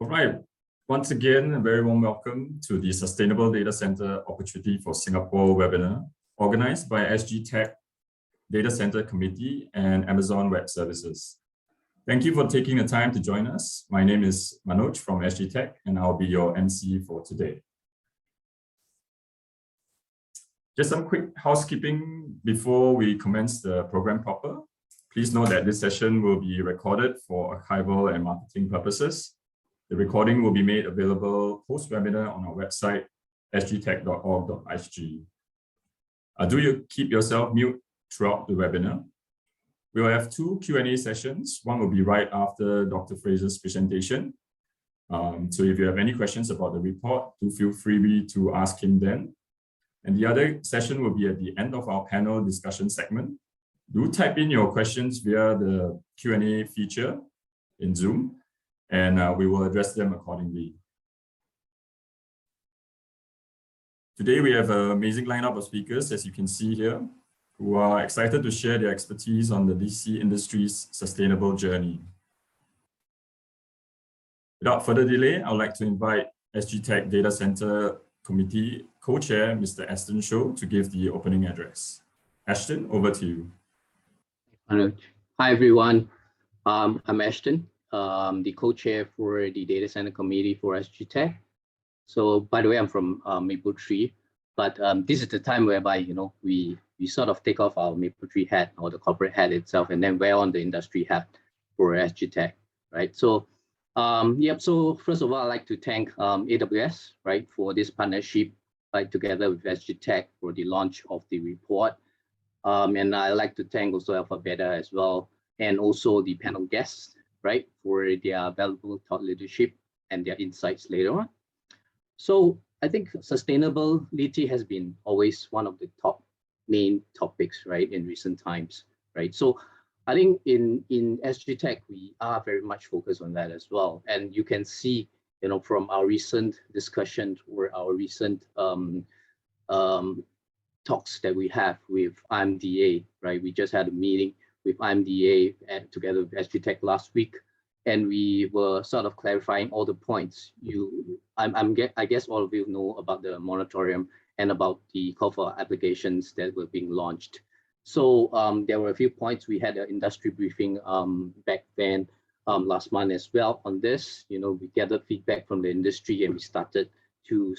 All right. Once again, a very warm welcome to the Sustainable Data Center Opportunity for Singapore webinar, organized by SG Tech Data Center Committee and Amazon Web Services. Thank you for taking the time to join us. My name is Manoj from SG Tech, and I'll be your MC for today. Just some quick housekeeping before we commence the program proper. Please note that this session will be recorded for archival and marketing purposes. The recording will be made available post-webinar on our website, sgtech.org.sg. Do you keep yourself mute throughout the webinar? We will have two Q&A sessions. One will be right after Dr. Fraser's presentation. So if you have any questions about the report, do feel free to ask him then. And the other session will be at the end of our panel discussion segment. Do type in your questions via the Q&A feature in Zoom, and we will address them accordingly. Today, we have an amazing lineup of speakers, as you can see here, who are excited to share their expertise on the DC industry's sustainable journey. Without further delay, I would like to invite SG Tech Data Center Committee Co-Chair, Mr. Ashton Shou, to give the opening address. Ashton, over to you. Hi, everyone. I'm Ashton, the co-chair for the Data Center Committee for SG Tech. So, by the way, I'm from Maple Tree, but this is the time whereby we sort of take off our Maple Tree hat or the corporate hat itself, and then wear on the industry hat for SG Tech, right? So, So first of all, I'd like to thank AWS, right, for this partnership, right, together with SG Tech for the launch of the report. And I'd like to thank also Alpha Beta as well, and also the panel guests, right, for their valuable thought leadership and their insights later on. So I think sustainability has been always one of the top main topics, right, in recent times, right? So I think in SG Tech, we are very much focused on that as well. And you can see, from our recent discussions or our recent talks that we have with IMDA, right? We just had a meeting with IMDA and together with SG Tech last week, and we were sort of clarifying all the points. I guess all of you know about the moratorium and about the call for applications that were being launched. So there were a few points. We had an industry briefing back then last month as well on this. We gathered feedback from the industry, and we started to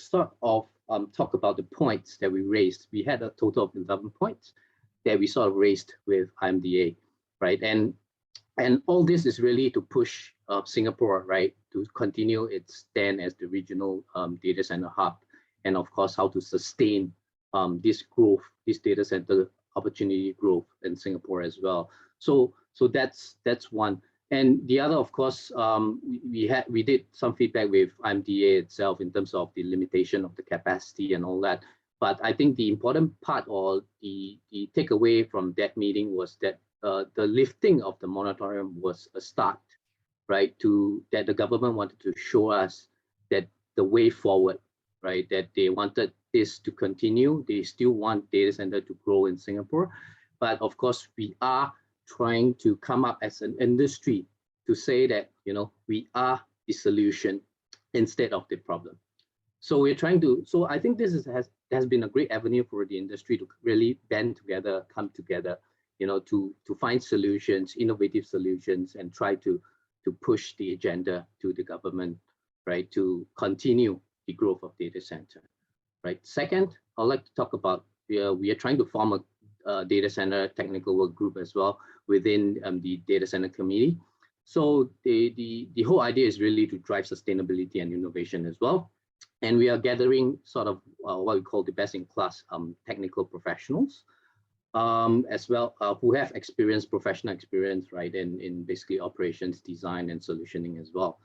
talk about the points that we raised. We had a total of 11 points that we sort of raised with IMDA, right? And all this is really to push Singapore, right, to continue its stand as the regional data center hub, and of course, how to sustain this growth, this data center opportunity growth in Singapore as well. So that's one. And the other, of course, we did some feedback with IMDA itself in terms of the limitation of the capacity and all that. But I think the important part or the takeaway from that meeting was that the lifting of the moratorium was a start, right? That the government wanted to show us that the way forward, right? That they wanted this to continue. They still want data center to grow in Singapore. But of course, we are trying to come up as an industry to say that, we are the solution instead of the problem. So we're trying to, so I think this has been a great avenue for the industry to really band together, come together, to find solutions, innovative solutions, and try to push the agenda to the government, right, to continue the growth of data center, right? Second, I'd like to talk about, we are trying to form a data center technical work group as well within the data center committee. So the whole idea is really to drive sustainability and innovation as well. And we are gathering sort of what we call the best in class technical professionals as well, who have professional experience, right, in basically operations, design, and solutioning as well.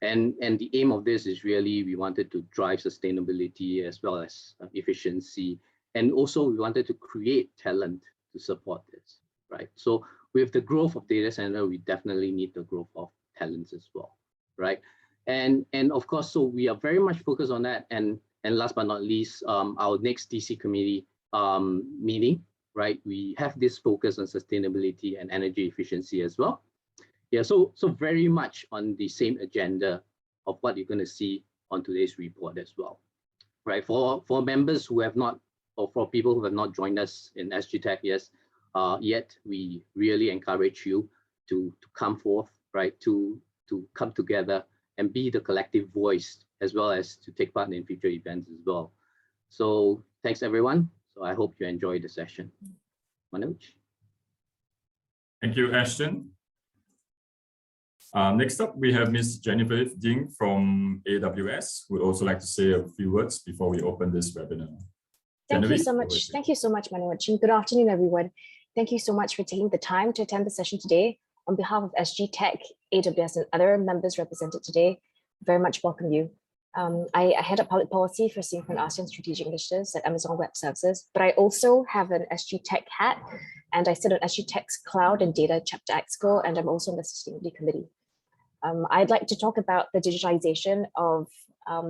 And the aim of this is really, we wanted to drive sustainability as well as efficiency. And also we wanted to create talent to support this, right? So with the growth of data center, we definitely need the growth of talents as well, right? And of course, so we are very much focused on that. And last but not least, our next DC committee meeting, right? We have this focus on sustainability and energy efficiency as well. Yeah, so very much on the same agenda of what you're going to see on today's report as well. Right, for members who have not, or for people who have not joined us in SG Tech yet, we really encourage you to come forth, right, to come together and be the collective voice, as well as to take part in future events as well. So thanks everyone. So I hope you enjoyed the session. Manoj. Thank you, Ashton. Next up, we have Ms. Jennifer Jing from AWS, who would also like to say a few words before we open this webinar. Thank you so much. Thank you so much, Manoj. And good afternoon, everyone. Thank you so much for taking the time to attend the session today. On behalf of SG Tech, AWS, and other members represented today, very much welcome you. I head up public policy for Singapore and ASEAN strategic initiatives at Amazon Web Services, but I also have an SG Tech hat, and I sit on SG Tech's Cloud and Data Chapter Exco, and I'm also on the Sustainability Committee. I'd like to talk about the digitalization of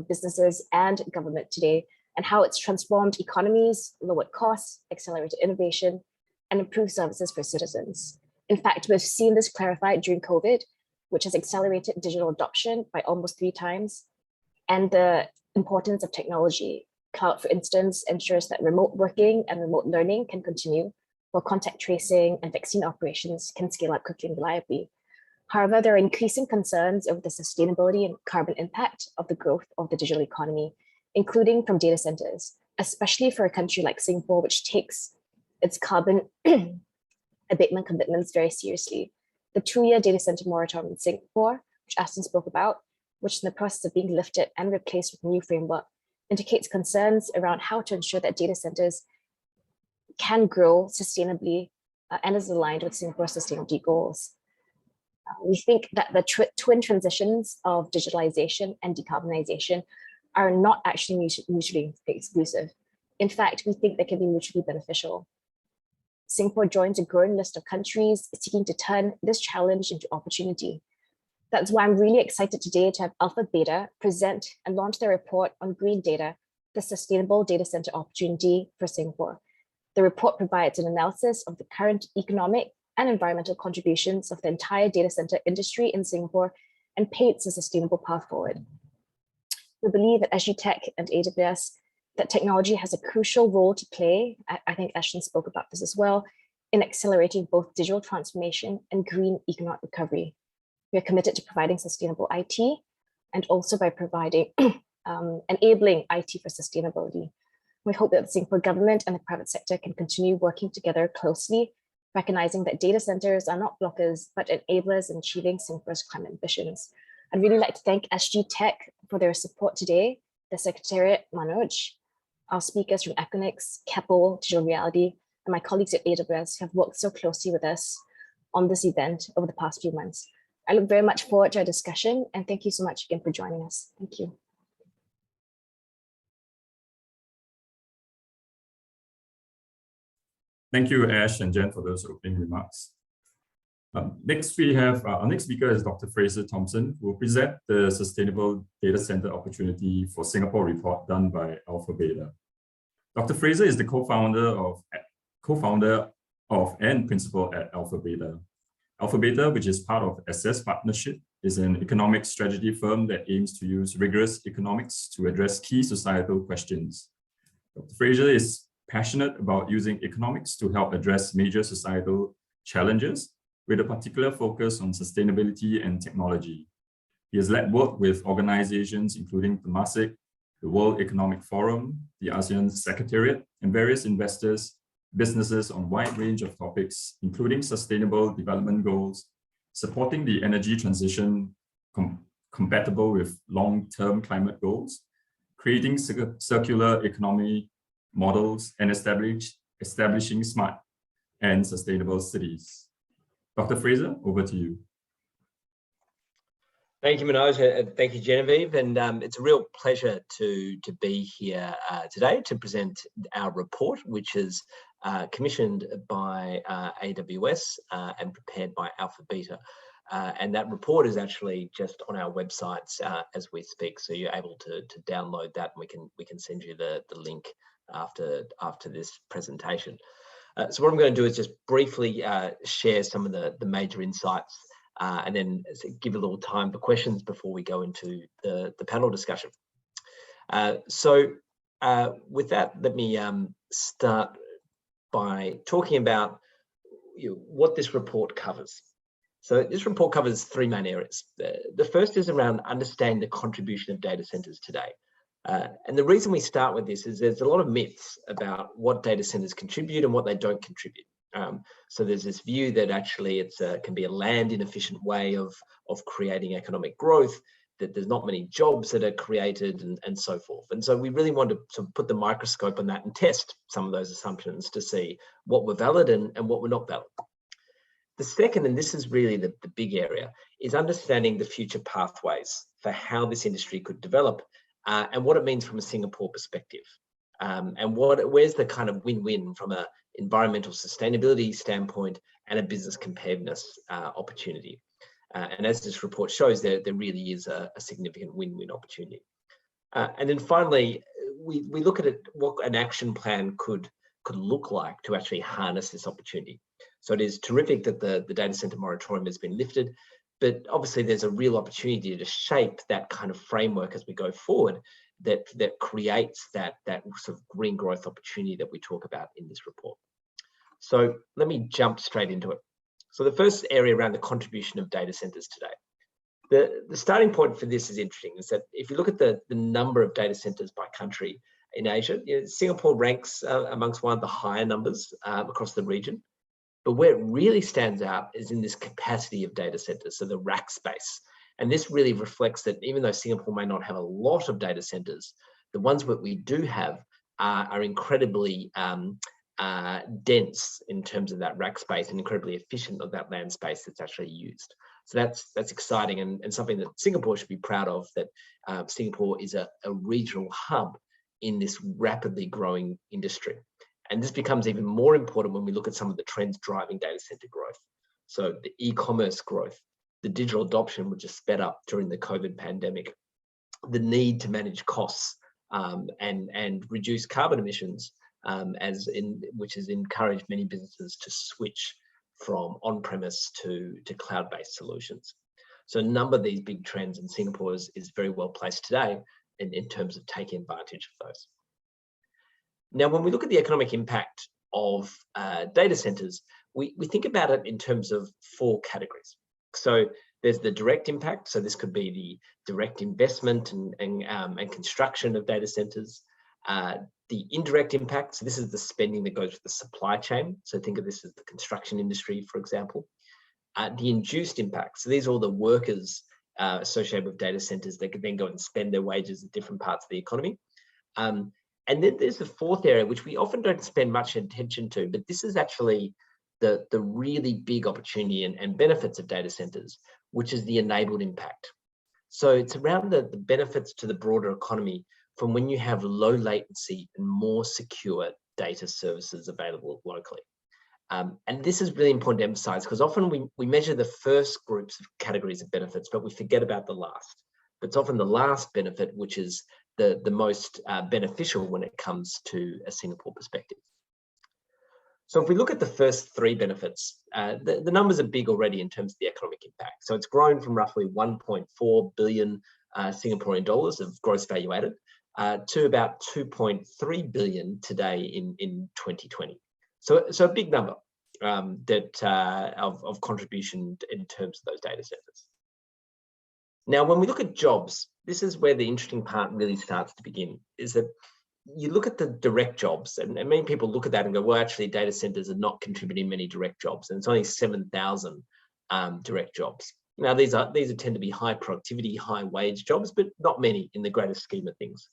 businesses and government today, and how it's transformed economies, lowered costs, accelerated innovation, and improved services for citizens. In fact, we've seen this clarified during COVID, which has accelerated digital adoption by almost 3 times, and the importance of technology. Cloud, for instance, ensures that remote working and remote learning can continue, while contact tracing and vaccine operations can scale up quickly and reliably. However, there are increasing concerns over the sustainability and carbon impact of the growth of the digital economy, including from data centers, especially for a country like Singapore, which takes its carbon abatement commitments very seriously. The 2-year data center moratorium in Singapore, which Aston spoke about, which is in the process of being lifted and replaced with a new framework, indicates concerns around how to ensure that data centers can grow sustainably and is aligned with Singapore's sustainability goals. We think that the twin transitions of digitalization and decarbonization are not actually mutually exclusive. In fact, we think they can be mutually beneficial. Singapore joins a growing list of countries seeking to turn this challenge into opportunity. That's why I'm really excited today to have Alpha Beta present and launch their report on Green Data, the Sustainable Data Center Opportunity for Singapore. The report provides an analysis of the current economic and environmental contributions of the entire data center industry in Singapore and paints a sustainable path forward. We believe at SG Tech and AWS that technology has a crucial role to play, I think Ashton spoke about this as well, in accelerating both digital transformation and green economic recovery. We are committed to providing sustainable IT and also by providing enabling IT for sustainability. We hope that the Singapore government and the private sector can continue working together closely, recognizing that data centers are not blockers, but enablers in achieving Singapore's climate ambitions. I'd really like to thank SG Tech for their support today, the Secretariat, Manoj, our speakers from Equinix, Keppel, Digital Reality, and my colleagues at AWS who have worked so closely with us on this event over the past few months. I look very much forward to our discussion, and thank you so much again for joining us. Thank you. Thank you, Ash and Jen, for those opening remarks. Next, we have our next speaker is Dr. Fraser Thompson, who will present the Sustainable Data Center Opportunity for Singapore report done by Alpha Beta. Dr. Fraser is the co-founder of and principal at Alpha Beta. Alpha Beta, which is part of Assess Partnership, is an economic strategy firm that aims to use rigorous economics to address key societal questions. Dr. Fraser is passionate about using economics to help address major societal challenges, with a particular focus on sustainability and technology. He has led work with organizations including Temasek, the World Economic Forum, the ASEAN Secretariat, and various investors, businesses on a wide range of topics, including sustainable development goals, supporting the energy transition compatible with long-term climate goals, creating circular economy models, and establishing smart and sustainable cities. Dr. Fraser, over to you. Thank you, Manoj. Thank you, Genevieve. And it's a real pleasure to be here today to present our report, which is commissioned by AWS and prepared by Alpha Beta. And that report is actually just on our websites as we speak. So you're able to download that, and we can send you the link after this presentation. So what I'm going to do is just briefly share some of the major insights and then give a little time for questions before we go into the panel discussion. With that, let me start by talking about what this report covers. So this report covers three main areas. The first is around understanding the contribution of data centers today. And the reason we start with this is there's a lot of myths about what data centers contribute and what they don't contribute. So there's this view that actually it can be a land inefficient way of creating economic growth, that there's not many jobs that are created and so forth. And so we really want to put the microscope on that and test some of those assumptions to see what were valid and what were not valid. The second, and this is really the big area, is understanding the future pathways for how this industry could develop and what it means from a Singapore perspective. And where's the kind of win-win from an environmental sustainability standpoint and a business competitiveness opportunity. And as this report shows, there really is a significant win-win opportunity. And then finally, we look at what an action plan could look like to actually harness this opportunity. So it is terrific that the data center moratorium has been lifted, but obviously there's a real opportunity to shape that kind of framework as we go forward that creates that sort of green growth opportunity that we talk about in this report. So let me jump straight into it. So the first area around the contribution of data centers today. The starting point for this is interesting, is that if you look at the number of data centers by country in Asia, Singapore ranks amongst one of the higher numbers across the region. But where it really stands out is in this capacity of data centers, so the rack space. And this really reflects that even though Singapore may not have a lot of data centers, the ones that we do have are incredibly dense in terms of that rack space and incredibly efficient of that land space that's actually used. So that's exciting and something that Singapore should be proud of, that Singapore is a regional hub in this rapidly growing industry. And this becomes even more important when we look at some of the trends driving data center growth. So the e-commerce growth, the digital adoption, which is sped up during the COVID pandemic, the need to manage costs and reduce carbon emissions, which has encouraged many businesses to switch from on-premise to cloud-based solutions. So a number of these big trends in Singapore is very well placed today in terms of taking advantage of those. Now, when we look at the economic impact of data centers, we think about it in terms of four categories. So there's the direct impact. So this could be the direct investment and construction of data centers. The indirect impact. So this is the spending that goes with the supply chain. So think of this as the construction industry, for example. The induced impact. So these are all the workers associated with data centers that could then go and spend their wages in different parts of the economy. And then there's the fourth area, which we often don't spend much attention to, but this is actually the really big opportunity and benefits of data centers, which is the enabled impact. So it's around the benefits to the broader economy from when you have low latency and more secure data services available locally. And this is really important to emphasize, because often we measure the first groups of categories of benefits, but we forget about the last. But it's often the last benefit which is the most beneficial when it comes to a Singapore perspective. So if we look at the first three benefits, the numbers are big already in terms of the economic impact. So it's grown from roughly 1.4 billion Singaporean dollars of gross value added to about 2.3 billion today in 2020. So a big number of contribution in terms of those data centers. Now, when we look at jobs, this is where the interesting part really starts to begin, is that you look at the direct jobs, and many people look at that and go, well, actually data centers are not contributing many direct jobs, and it's only 7,000 direct jobs. Now, these tend to be high productivity, high wage jobs, but not many in the greater scheme of things.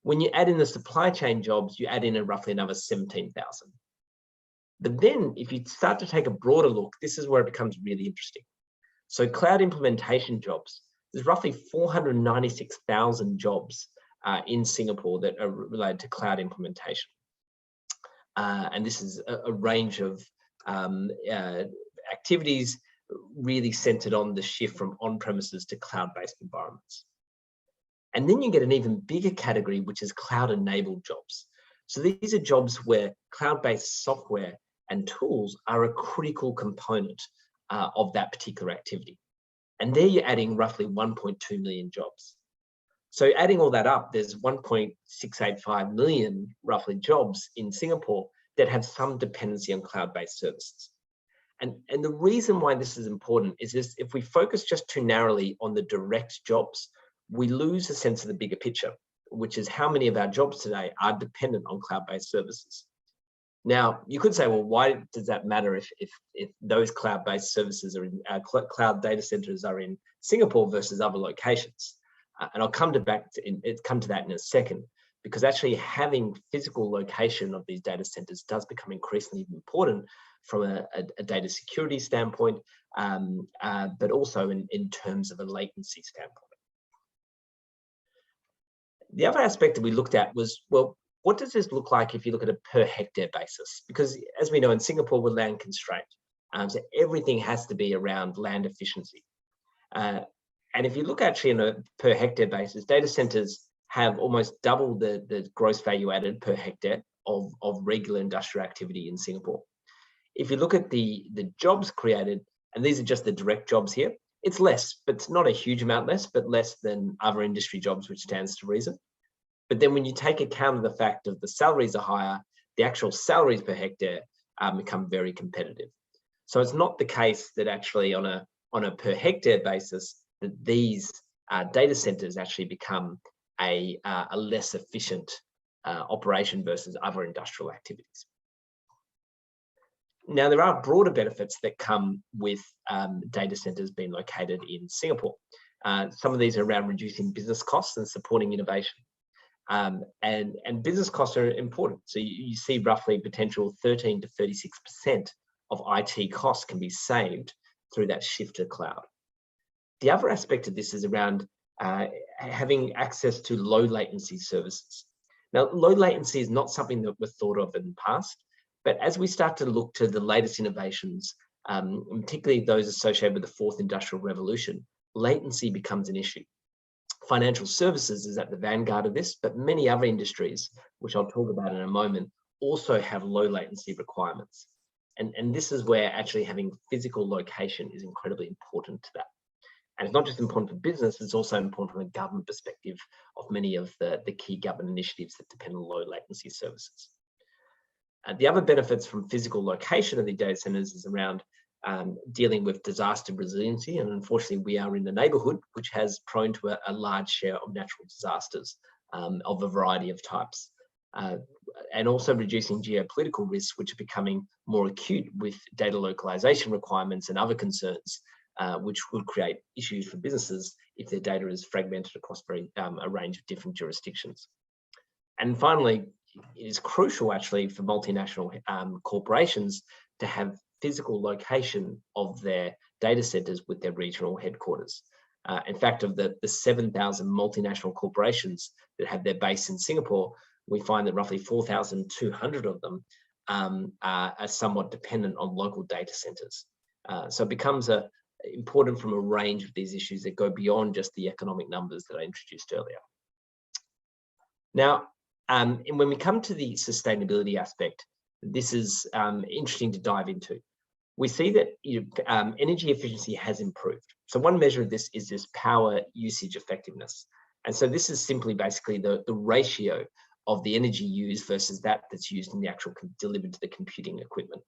When you add in the supply chain jobs, you add in roughly another 17,000. But then if you start to take a broader look, this is where it becomes really interesting. So cloud implementation jobs, there's roughly 496,000 jobs in Singapore that are related to cloud implementation. And this is a range of activities really centered on the shift from on-premises to cloud-based environments. And then you get an even bigger category, which is cloud-enabled jobs. So these are jobs where cloud-based software and tools are a critical component of that particular activity. And there you're adding roughly 1.2 million jobs. So adding all that up, there's 1.685 million roughly jobs in Singapore that have some dependency on cloud-based services. And the reason why this is important is this: if we focus just too narrowly on the direct jobs, we lose a sense of the bigger picture, which is how many of our jobs today are dependent on cloud-based services. Now, you could say, well, why does that matter if those cloud-based services are in cloud data centers are in Singapore versus other locations? And I'll come to that in a second, because actually having physical location of these data centers does become increasingly important from a data security standpoint, but also in terms of a latency standpoint. The other aspect that we looked at was, well, what does this look like if you look at a per hectare basis? Because as we know, in Singapore, we're land constrained. So everything has to be around land efficiency. And if you look actually on a per hectare basis, data centers have almost double the gross value added per hectare of regular industrial activity in Singapore. If you look at the jobs created, and these are just the direct jobs here, it's less, but it's not a huge amount less, but less than other industry jobs, which stands to reason. But then when you take account of the fact that the salaries are higher, the actual salaries per hectare become very competitive. So it's not the case that actually on a per hectare basis that these data centers actually become a less efficient operation versus other industrial activities. Now, there are broader benefits that come with data centers being located in Singapore. Some of these are around reducing business costs and supporting innovation. And business costs are important. So you see roughly potential 13 to 36% of IT costs can be saved through that shift to cloud. The other aspect of this is around having access to low latency services. Now, low latency is not something that was thought of in the past, but as we start to look to the latest innovations, particularly those associated with the fourth industrial revolution, latency becomes an issue. Financial services is at the vanguard of this, but many other industries, which I'll talk about in a moment, also have low latency requirements. And this is where actually having physical location is incredibly important to that. And it's not just important for business, it's also important from a government perspective of many of the key government initiatives that depend on low latency services. The other benefits from physical location of the data centers is around dealing with disaster resiliency. And unfortunately, we are in the neighborhood, which has prone to a large share of natural disasters of a variety of types. And also reducing geopolitical risks, which are becoming more acute with data localization requirements and other concerns, which would create issues for businesses if their data is fragmented across a range of different jurisdictions. And finally, it is crucial actually for multinational corporations to have physical location of their data centers with their regional headquarters. In fact, of the 7,000 multinational corporations that have their base in Singapore, we find that roughly 4,200 of them are somewhat dependent on local data centers. So it becomes important from a range of these issues that go beyond just the economic numbers that I introduced earlier. Now, and when we come to the sustainability aspect, this is interesting to dive into. We see that energy efficiency has improved. So one measure of this is this power usage effectiveness. And so this is simply basically the ratio of the energy used versus that's used in the actual delivered to the computing equipment.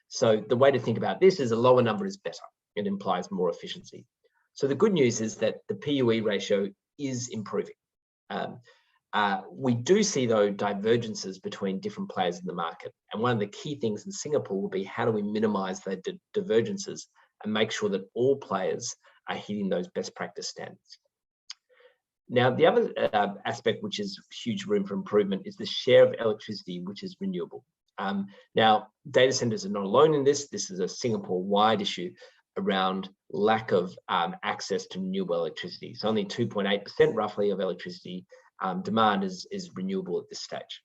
So the way to think about this is a lower number is better. It implies more efficiency. So the good news is that the PUE ratio is improving. We do see, though, divergences between different players in the market. And one of the key things in Singapore will be how do we minimize the divergences and make sure that all players are hitting those best practice standards. Now, the other aspect, which is huge room for improvement, is the share of electricity, which is renewable. Now, data centers are not alone in this. This is a Singapore-wide issue around lack of access to renewable electricity. So only 2.8% roughly of electricity demand is renewable at this stage.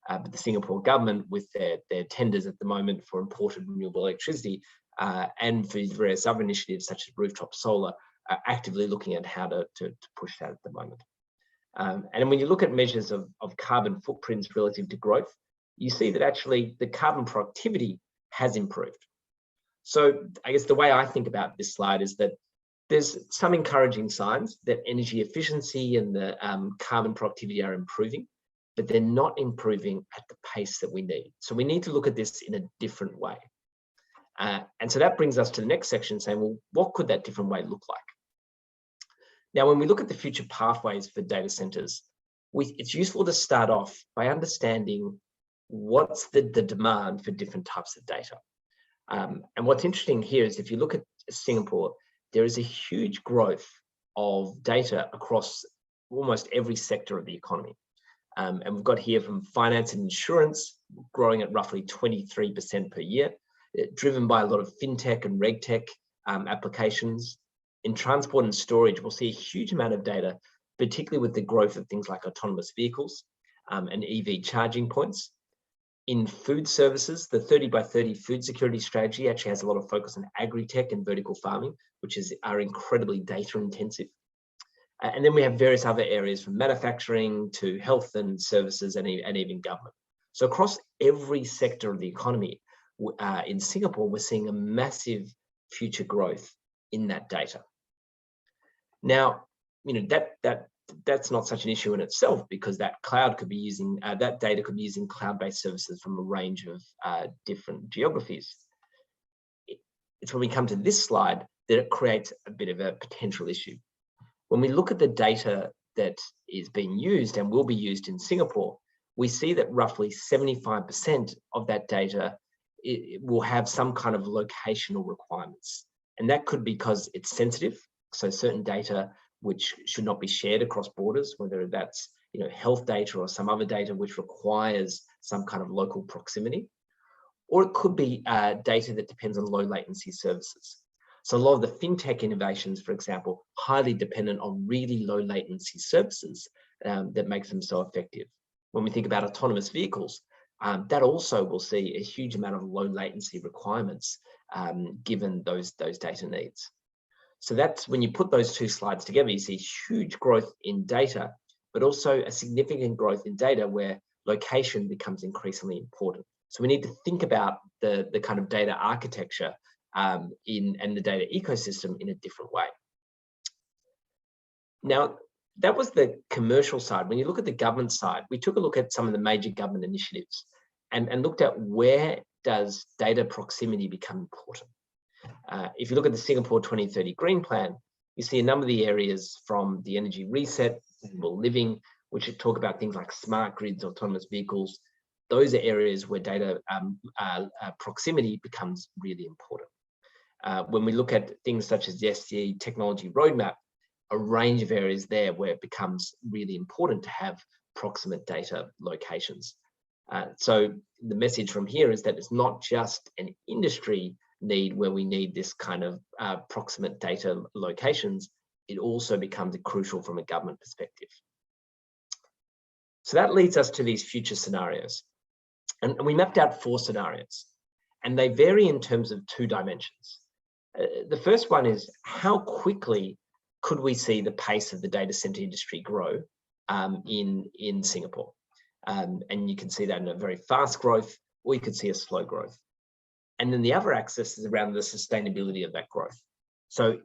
But the Singapore government, with their tenders at the moment for imported renewable electricity and for various other initiatives such as rooftop solar, are actively looking at how to push that at the moment. And when you look at measures of carbon footprints relative to growth, you see that actually the carbon productivity has improved. So I guess the way I think about this slide is that there's some encouraging signs that energy efficiency and the carbon productivity are improving, but they're not improving at the pace that we need. So we need to look at this in a different way. And so that brings us to the next section saying, well, what could that different way look like? Now, when we look at the future pathways for data centers, it's useful to start off by understanding what's the demand for different types of data. And what's interesting here is if you look at Singapore, there is a huge growth of data across almost every sector of the economy. And we've got here from finance and insurance growing at roughly 23% per year, driven by a lot of fintech and regtech applications. In transport and storage, we'll see a huge amount of data, particularly with the growth of things like autonomous vehicles and EV charging points. In food services, the 30 by 30 food security strategy actually has a lot of focus on agri-tech and vertical farming, which are incredibly data intensive. And then we have various other areas from manufacturing to health and services and even government. So across every sector of the economy in Singapore, we're seeing a massive future growth in that data. Now, that's not such an issue in itself because that cloud could be using, that data could be using cloud-based services from a range of different geographies. It's when we come to this slide that it creates a bit of a potential issue. When we look at the data that is being used and will be used in Singapore, we see that roughly 75% of that data it will have some kind of locational requirements. And that could be because it's sensitive. So certain data which should not be shared across borders, whether that's health data or some other data which requires some kind of local proximity. Or it could be data that depends on low latency services. So a lot of the fintech innovations, for example, highly dependent on really low latency services that makes them so effective. When we think about autonomous vehicles, that also will see a huge amount of low latency requirements given those data needs. So that's when you put those two slides together, you see huge growth in data, but also a significant growth in data where location becomes increasingly important. So we need to think about the kind of data architecture and the data ecosystem in a different way. Now, that was the commercial side. When you look at the government side, we took a look at some of the major government initiatives and looked at where does data proximity become important. If you look at the Singapore 2030 Green Plan, you see a number of the areas from the energy reset, sustainable living, which talk about things like smart grids, autonomous vehicles. Those are areas where data proximity becomes really important. When we look at things such as the SDG technology roadmap, a range of areas there where it becomes really important to have proximate data locations. So the message from here is that it's not just an industry need where we need this kind of proximate data locations, it also becomes crucial from a government perspective. So that leads us to these future scenarios. And we mapped out 4 scenarios, and they vary in terms of 2 dimensions. The first one is how quickly could we see the pace of the data center industry grow in Singapore? And you can see that in a very fast growth, or you could see a slow growth. And then the other axis is around the sustainability of that growth. So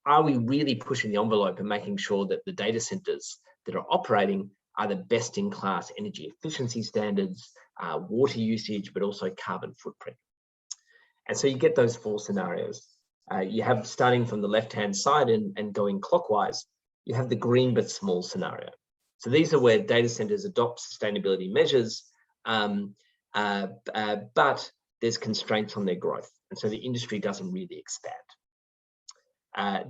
are we really pushing the envelope and making sure that the data centers that are operating are the best in class energy efficiency standards, water usage, but also carbon footprint? And so you get those 4 scenarios. You have, starting from the left-hand side and going clockwise, you have the green but small scenario. So these are where data centers adopt sustainability measures, but there's constraints on their growth. And so the industry doesn't really expand.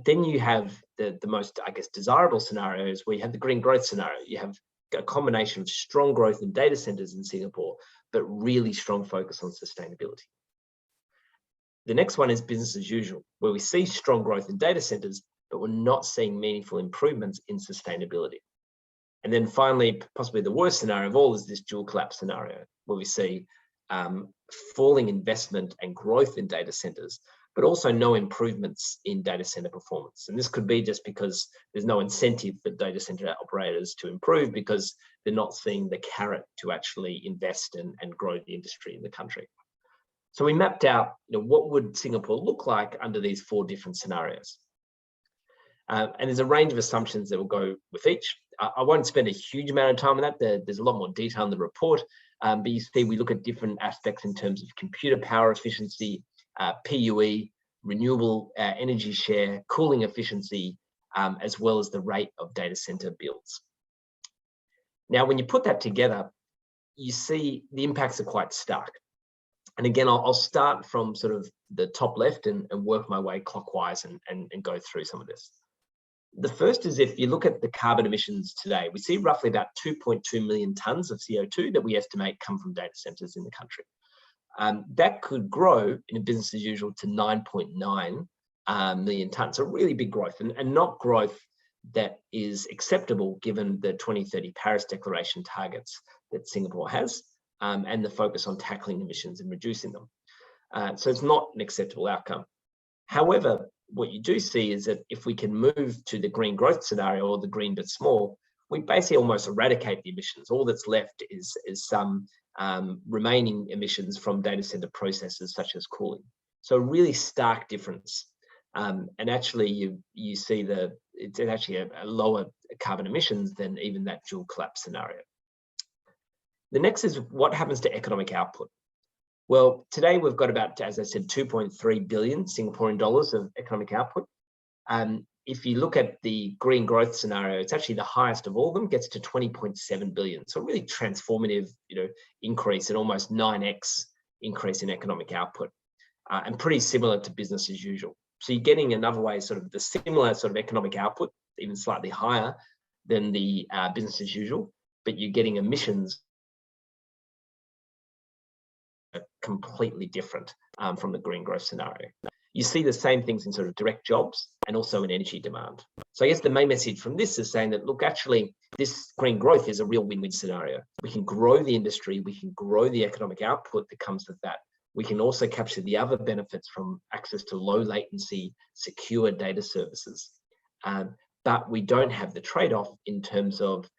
Then you have the most, I guess, desirable scenarios where you have the green growth scenario. You have a combination of strong growth in data centers in Singapore, but really strong focus on sustainability. The next one is business as usual, where we see strong growth in data centers, but we're not seeing meaningful improvements in sustainability. And then finally, possibly the worst scenario of all is this dual collapse scenario, where we see falling investment and growth in data centers, but also no improvements in data center performance. And this could be just because there's no incentive for data center operators to improve because they're not seeing the carrot to actually invest and grow the industry in the country. So we mapped out, what would Singapore look like under these 4 different scenarios. And there's a range of assumptions that will go with each. I won't spend a huge amount of time on that. There's a lot more detail in the report, but you see we look at different aspects in terms of computer power efficiency, PUE, renewable energy share, cooling efficiency, as well as the rate of data center builds. Now, when you put that together, you see the impacts are quite stark. And again, I'll start from sort of the top left and work my way clockwise and go through some of this. The first is, if you look at the carbon emissions today, we see roughly about 2.2 million tonnes of CO2 that we estimate come from data centres in the country. That could grow in a business as usual to 9.9 million tonnes, so really big growth, and not growth that is acceptable given the 2030 Paris Declaration targets that Singapore has, and the focus on tackling emissions and reducing them. So it's not an acceptable outcome. However, what you do see is that if we can move to the green growth scenario, or the green but small, we basically almost eradicate the emissions. All that's left is some remaining emissions from data center processes such as cooling. So a really stark difference. And actually you see it's actually a lower carbon emissions than even that dual collapse scenario. The next is what happens to economic output. Well, today we've got about, as I said, 2.3 billion Singaporean dollars of economic output. If you look at the green growth scenario, it's actually the highest of all of them, gets to 20.7 billion. So a really transformative, increase, and almost 9x increase in economic output, and pretty similar to business as usual. So you're getting another way, sort of the similar sort of economic output, even slightly higher than the business as usual, but you're getting emissions completely different from the green growth scenario. You see the same things in sort of direct jobs and also in energy demand. So I guess the main message from this is saying that, look, actually, this green growth is a real win-win scenario. We can grow the industry, we can grow the economic output that comes with that. We can also capture the other benefits from access to low latency, secure data services. But we don't have the trade-off in terms of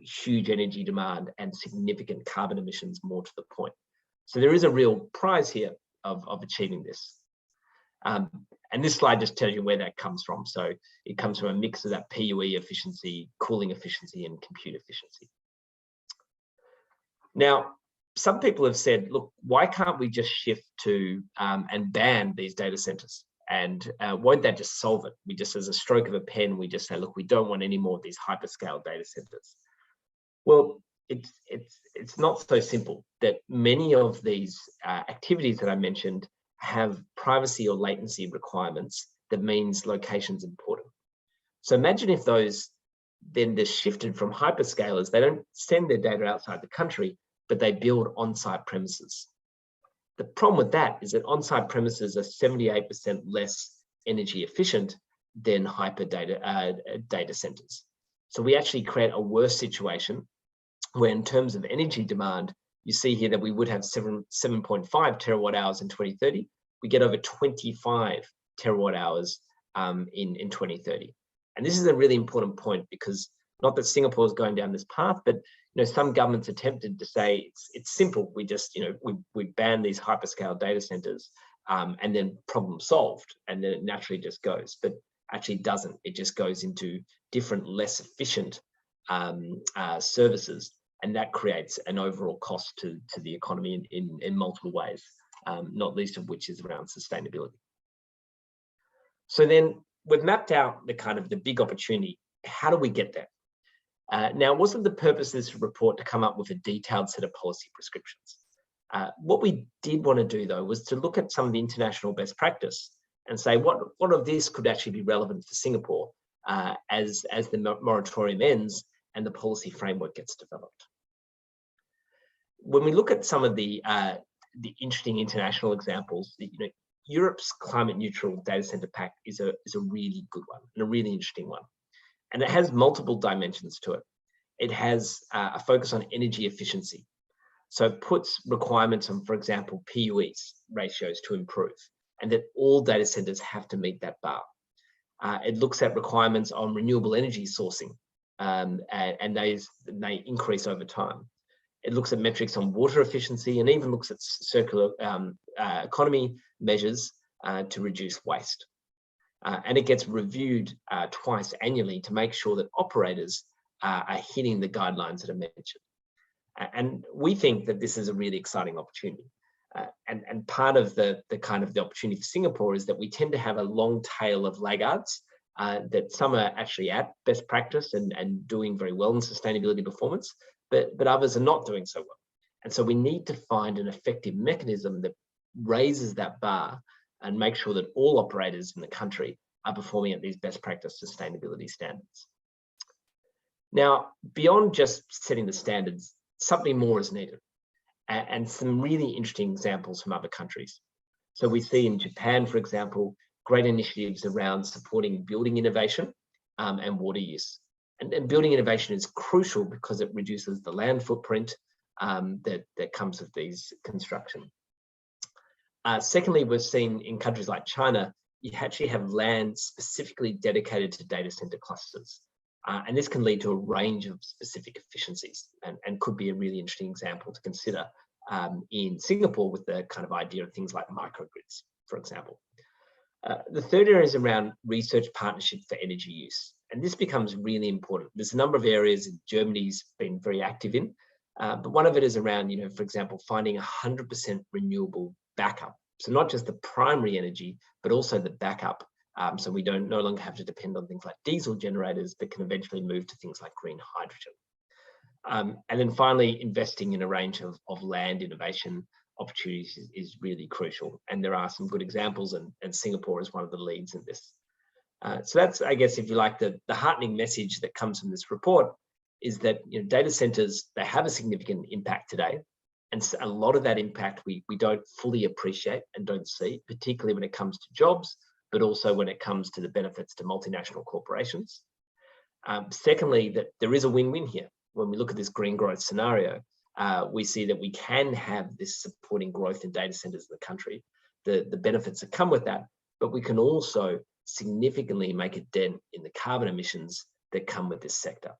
huge energy demand and significant carbon emissions, more to the point. So there is a real prize here of achieving this. And this slide just tells you where that comes from. So it comes from a mix of that PUE efficiency, cooling efficiency, and compute efficiency. Now, some people have said, look, why can't we just shift to and ban these data centers? And won't that just solve it? We just, as a stroke of a pen, we just say, look, we don't want any more of these hyperscale data centers. Well, it's not so simple. That many of these activities that I mentioned have privacy or latency requirements. That means location's important. So imagine if those then they're shifted from hyperscalers. They don't send their data outside the country, but they build on-site premises. The problem with that is that on-site premises are 78% less energy efficient than data centers. So we actually create a worse situation where, in terms of energy demand, you see here that we would have 7.5 terawatt hours in 2030. We get over 25 terawatt hours in 2030. And this is a really important point, because not that Singapore is going down this path, but some governments attempted to say it's simple. We just we ban these hyperscale data centers and then problem solved, and then it naturally just goes. But actually doesn't. It just goes into different, less efficient services, and that creates an overall cost to the economy in multiple ways, not least of which is around sustainability. So then we've mapped out the big opportunity. How do we get there? Now, it wasn't the purpose of this report to come up with a detailed set of policy prescriptions. What we did want to do, though, was to look at some of the international best practice and say what of this could actually be relevant for Singapore as the moratorium ends and the policy framework gets developed. When we look at some of the interesting international examples, Europe's climate neutral data center pact is a really good one and a really interesting one. And it has multiple dimensions to it. It has a focus on energy efficiency. So it puts requirements on, for example, PUEs ratios to improve, and that all data centers have to meet that bar. It looks at requirements on renewable energy sourcing, and they increase over time. It looks at metrics on water efficiency and even looks at circular economy measures to reduce waste. And it gets reviewed twice annually to make sure that operators are hitting the guidelines that are mentioned. And we think that this is a really exciting opportunity. And part of the opportunity for Singapore is that we tend to have a long tail of laggards, that some are actually at best practice and doing very well in sustainability performance, but others are not doing so well. And so we need to find an effective mechanism that raises that bar and make sure that all operators in the country are performing at these best practice sustainability standards. Now, beyond just setting the standards, something more is needed, and some really interesting examples from other countries. So we see in Japan, for example, great initiatives around supporting building innovation and water use. And building innovation is crucial because it reduces the land footprint that comes with these construction. Secondly, we've seen in countries like China, you actually have land specifically dedicated to data center clusters. And this can lead to a range of specific efficiencies and could be a really interesting example to consider in Singapore with the kind of idea of things like microgrids, for example. The third area is around research partnership for energy use. And this becomes really important. There's a number of areas that Germany's been very active in, but one of it is around, for example, finding 100% renewable backup. So not just the primary energy, but also the backup. So we no longer have to depend on things like diesel generators, but can eventually move to things like green hydrogen. And then finally, investing in a range of land innovation opportunities is really crucial. And there are some good examples, and Singapore is one of the leads in this. So that's, I guess, if you like, the heartening message that comes from this report is that data centers, they have a significant impact today. And a lot of that impact we don't fully appreciate and don't see, particularly when it comes to jobs, but also when it comes to the benefits to multinational corporations. Secondly, that there is a win-win here. When we look at this green growth scenario, we see that we can have this supporting growth in data centers in the country, the benefits that come with that, but we can also significantly make a dent in the carbon emissions that come with this sector.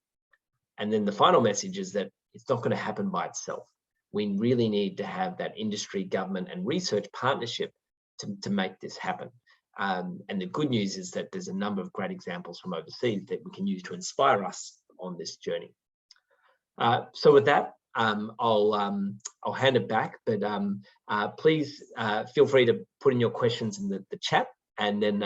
And then the final message is that it's not going to happen by itself. We really need to have that industry, government, and research partnership to make this happen. And the good news is that there's a number of great examples from overseas that we can use to inspire us on this journey. So with that, I'll hand it back, but please feel free to put in your questions in the chat, and then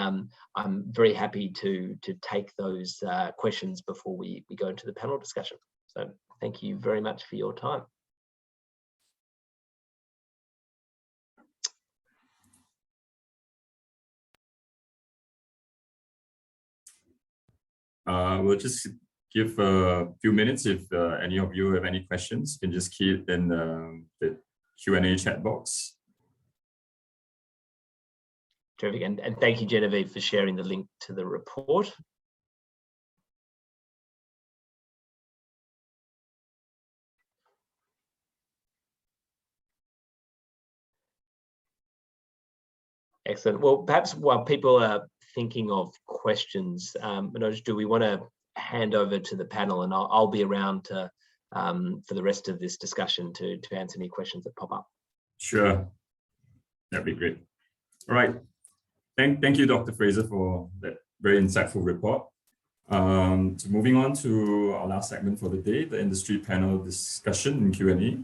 I'm very happy to take those questions before we go into the panel discussion. So thank you very much for your time. We'll just give a few minutes. If any of you have any questions, you can just key it in the Q&A chat box. Terrific, and thank you, Genevieve, for sharing the link to the report. Excellent. Well, perhaps while people are thinking of questions, Manoj, do we want to hand over to the panel, and I'll be around to, for the rest of this discussion to answer any questions that pop up. Sure, that'd be great. All right, thank you, Dr. Fraser, for that very insightful report. So moving on to our last segment for the day, the industry panel discussion and Q&A.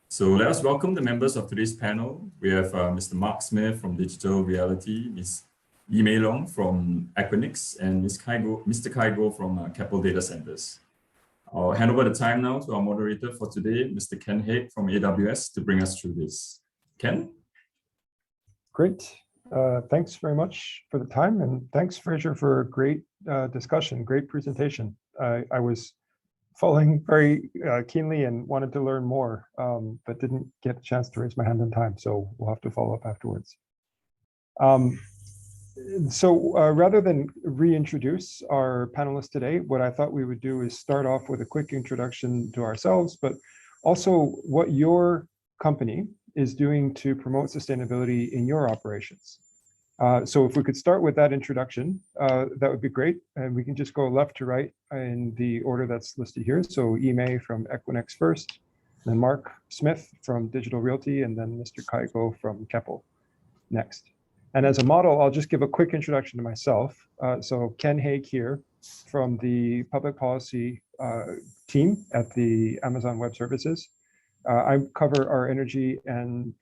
So let us welcome the members of today's panel. We have Mr. Mark Smith from Digital Realty, Ms. Yi Mei Long from Equinix, and Mr. Kai Goh from Keppel Data Centers. I'll hand over the time now to our moderator for today, Mr. Ken Haig from AWS, to bring us through this. Ken? Great. Thanks very much for the time, and thanks, Fraser, for a great discussion, great presentation. I was following very keenly and wanted to learn more, but didn't get a chance to raise my hand in time, so we'll have to follow up afterwards. So rather than reintroduce our panelists today, what I thought we would do is start off with a quick introduction to ourselves, but also what your company is doing to promote sustainability in your operations. So if we could start with that introduction, that would be great. And we can just go left to right in the order that's listed here. So Yi Mei from Equinix first, then Mark Smith from Digital Realty, and then Mr. Kaigo from Keppel next. And as a model, I'll just give a quick introduction to myself. So Ken Haig here from the public policy team at the Amazon Web Services. I cover our energy and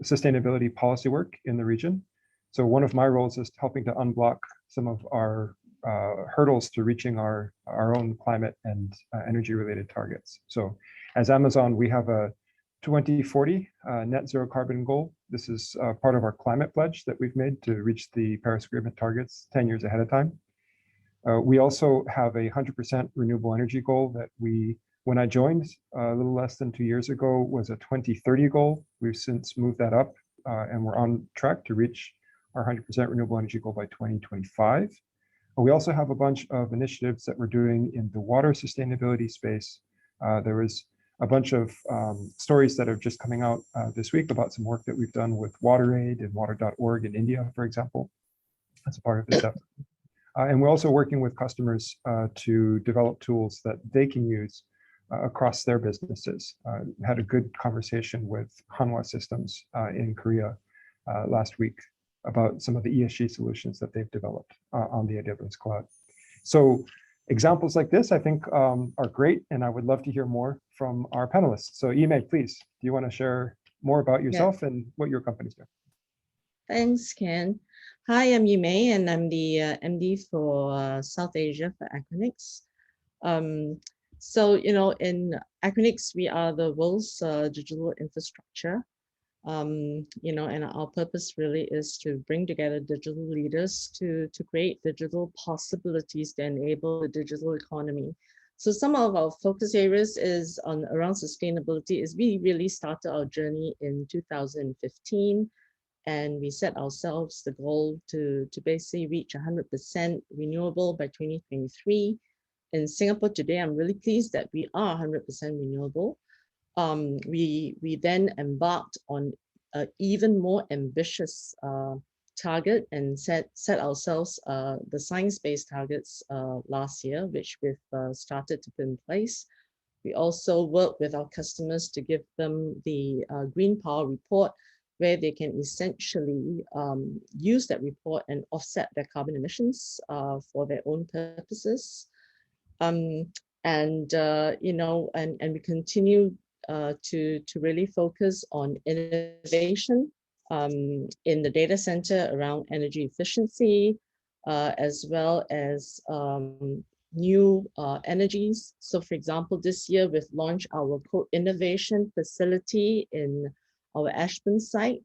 sustainability policy work in the region. So one of my roles is helping to unblock some of our hurdles to reaching our own climate and energy related targets. So as Amazon, we have a 2040 net zero carbon goal. This is part of our climate pledge that we've made to reach the Paris Agreement targets 10 years ahead of time. We also have a 100% renewable energy goal that when I joined a little less than 2 years ago, was a 2030 goal. We've since moved that up and we're on track to reach our 100% renewable energy goal by 2025. We also have a bunch of initiatives that we're doing in the water sustainability space. There was a bunch of stories that are just coming out this week about some work that we've done with WaterAid and water.org in India, for example, as a part of this effort. And we're also working with customers to develop tools that they can use across their businesses. Had a good conversation with Hanwha Systems in Korea last week about some of the ESG solutions that they've developed on the AWS cloud. So examples like this, I think, are great, and I would love to hear more from our panelists. So Ime, please, do you want to share more about yourself and what your company's doing? Thanks, Ken. Hi, I'm Ime, and I'm the MD for South Asia for Equinix. So, in Equinix, we are the world's digital infrastructure. And our purpose really is to bring together digital leaders to create digital possibilities to enable the digital economy. So some of our focus areas is around sustainability. Is we really started our journey in 2015, and we set ourselves the goal to basically reach 100% renewable by 2023. In Singapore today, I'm really pleased that we are 100% renewable. We then embarked on an even more ambitious target and set ourselves the science-based targets last year, which we've started to put in place. We also work with our customers to give them the Green Power Report, where they can essentially use that report and offset their carbon emissions for their own purposes. And we continue to really focus on innovation in the data center around energy efficiency, as well as new energies. So for example, this year we've launched our co-innovation facility in our Ashburn site,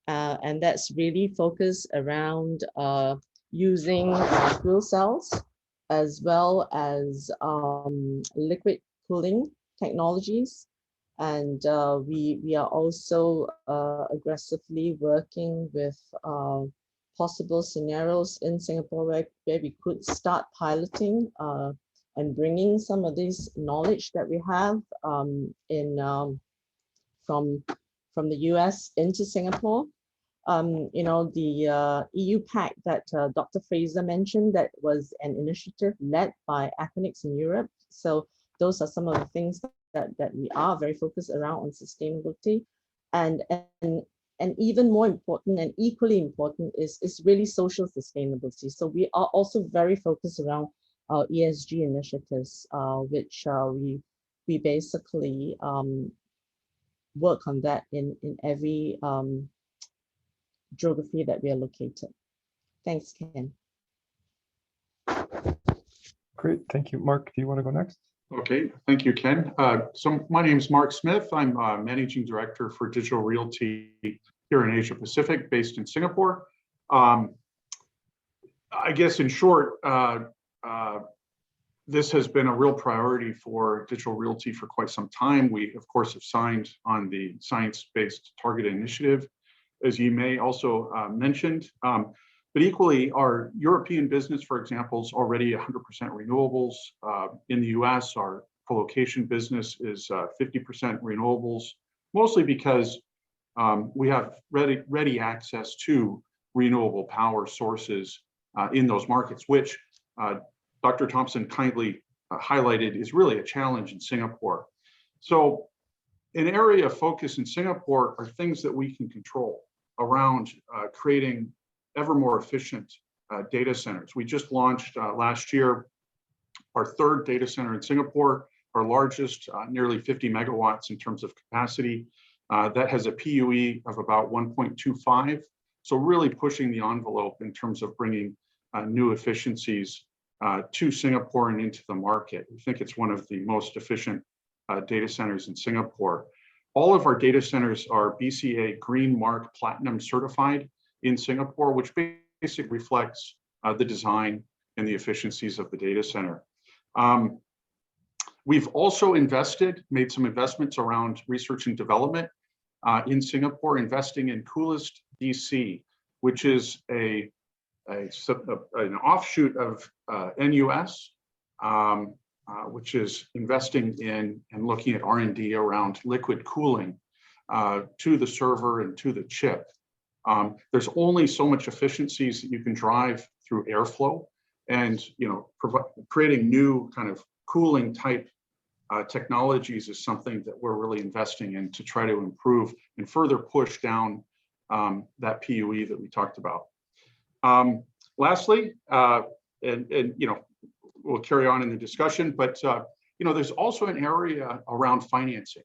and that's really focused around using fuel cells as well as liquid cooling technologies. And we are also aggressively working with possible scenarios in Singapore where we could start piloting and bringing some of this knowledge that we have from the US into Singapore. The EU Pact that Dr. Fraser mentioned, that was an initiative led by Equinix in Europe. So those are some of the things that we are very focused around on sustainability. And even more important and equally important is really social sustainability. So we are also very focused around our ESG initiatives, which we basically work on that in every geography that we are located. Thanks, Ken. Great, thank you. Mark, do you want to go next? Okay, thank you, Ken. So my name is Mark Smith. I'm Managing Director for Digital Realty here in Asia Pacific, based in Singapore. I guess in short, this has been a real priority for Digital Realty for quite some time. We, of course, have signed on the Science-Based Target Initiative, as you may also mentioned. But equally, our European business, for example, is already 100% renewables. In the US, our co-location business is 50% renewables, mostly because we have ready access to renewable power sources in those markets, which Dr. Thompson kindly highlighted is really a challenge in Singapore. So An area of focus in Singapore are things that we can control around creating ever more efficient data centers. We just launched last year our third data center in Singapore, our largest, nearly 50 megawatts in terms of capacity. That has a PUE of about 1.25. So really pushing the envelope in terms of bringing new efficiencies to Singapore and into the market. We think it's one of the most efficient data centers in Singapore. All of our data centers are BCA Green Mark Platinum certified in Singapore, which basically reflects the design and the efficiencies of the data center. We've also made some investments around research and development in Singapore, investing in Coolest DC, which is an offshoot of NUS, which is investing in and looking at R&D around liquid cooling to the server and to the chip. There's only so much efficiencies that you can drive through airflow, and creating new kind of cooling type technologies is something that we're really investing in to try to improve and further push down that PUE that we talked about. Lastly, we'll carry on in the discussion, but there's also an area around financing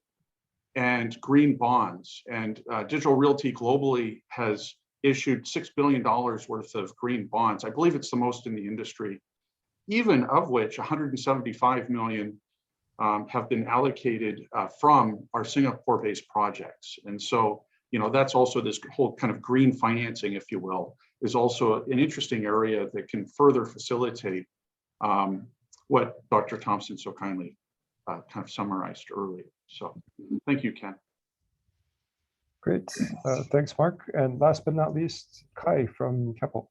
and green bonds, and Digital Realty globally has issued $6 billion worth of green bonds. I believe it's the most in the industry, even of which 175 million have been allocated from our Singapore-based projects. And so, that's also this whole kind of green financing, if you will, is also an interesting area that can further facilitate what Dr. Thompson so kindly kind of summarized earlier. So thank you, Ken. Great. Thanks, Mark. And last but not least, Kai from Keppel.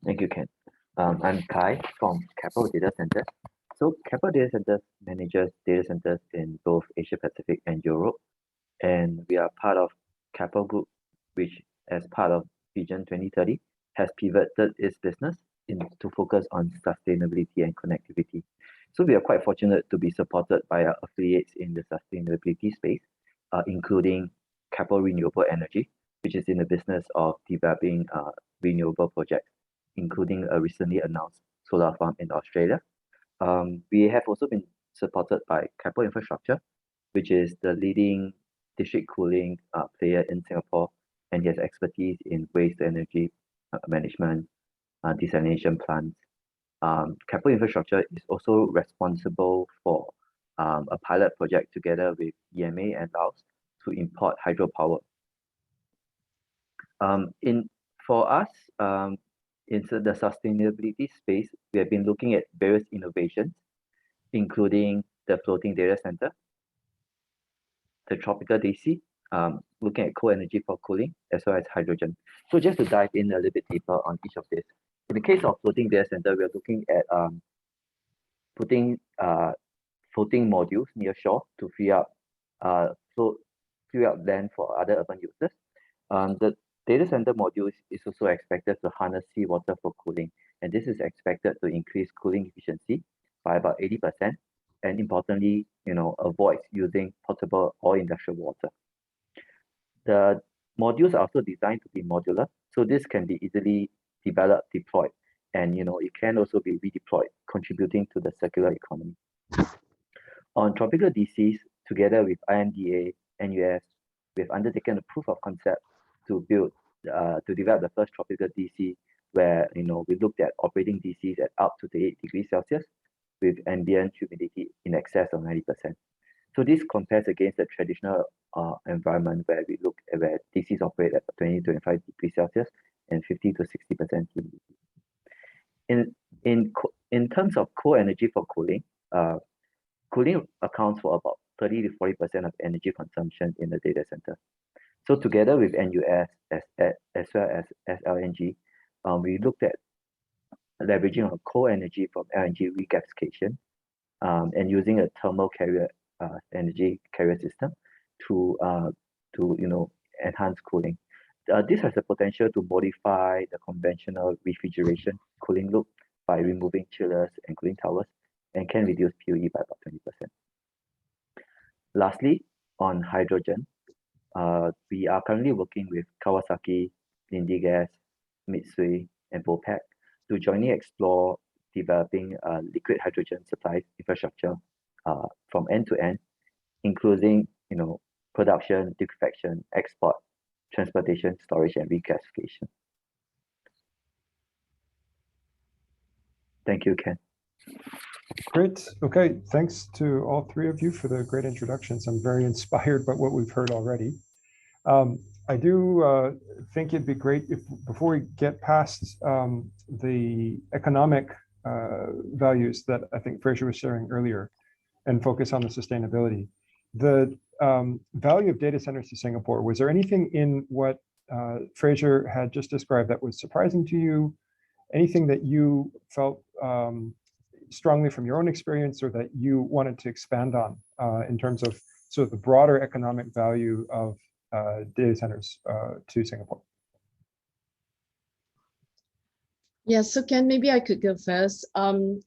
Thank you, Ken. I'm Kai from Keppel Data Centers. So Keppel Data Centers manages data centers in both Asia Pacific and Europe. And we are part of Keppel Group, which as part of Vision 2030 has pivoted its business to focus on sustainability and connectivity. So we are quite fortunate to be supported by our affiliates in the sustainability space, including Keppel Renewable Energy, which is in the business of developing renewable projects, including a recently announced solar farm in Australia. We have also been supported by Keppel Infrastructure, which is the leading district cooling player in Singapore, and he has expertise in waste energy management, desalination plants. Keppel Infrastructure is also responsible for a pilot project together with EMA and Laos to import hydropower. For us, in the sustainability space, we have been looking at various innovations, including the floating data center, the tropical DC, looking at cold energy for cooling, as well as hydrogen. So just to dive in a little bit deeper on each of this. In the case of floating data center, we are looking at putting floating modules near shore to free up land for other urban users. The data center modules is also expected to harness seawater for cooling, and this is expected to increase cooling efficiency by about 80%, and importantly, avoids using potable or industrial water. The modules are also designed to be modular, so this can be easily developed, deployed, and it can also be redeployed, contributing to the circular economy. On tropical DCs, together with IMDA, NUS, we have undertaken a proof of concept to develop the first tropical DC, where we looked at operating DCs at up to 8 degrees Celsius with ambient humidity in excess of 90%. So this compares against the traditional environment where we look at where DCs operate at 20 to 25 degrees Celsius and 50 to 60% humidity. In terms of cold energy for cooling, cooling accounts for about 30 to 40% of energy consumption in the data center. So together with NUS as well as LNG, we looked at leveraging on cold energy from LNG regasification and using a thermal carrier energy carrier system to enhance cooling. This has the potential to modify the conventional refrigeration cooling loop by removing chillers and cooling towers, and can reduce PUE by about 20%. Lastly, on hydrogen. We are currently working with Kawasaki, Linde Gas, Mitsui, and Vopak to jointly explore developing liquid hydrogen supply infrastructure from end to end, including production, liquefaction, export, transportation, storage, and regasification. Thank you, Ken. Great. Okay. Thanks to all three of you for the great introductions. I'm very inspired by what we've heard already. I do think it'd be great if, before we get past the economic values that I think Fraser was sharing earlier, and focus on the sustainability, the value of data centers to Singapore, was there anything in what Fraser had just described that was surprising to you? Anything that you felt strongly from your own experience, or that you wanted to expand on in terms of sort of the broader economic value of data centers to Singapore? Yeah, so Ken, maybe I could go first.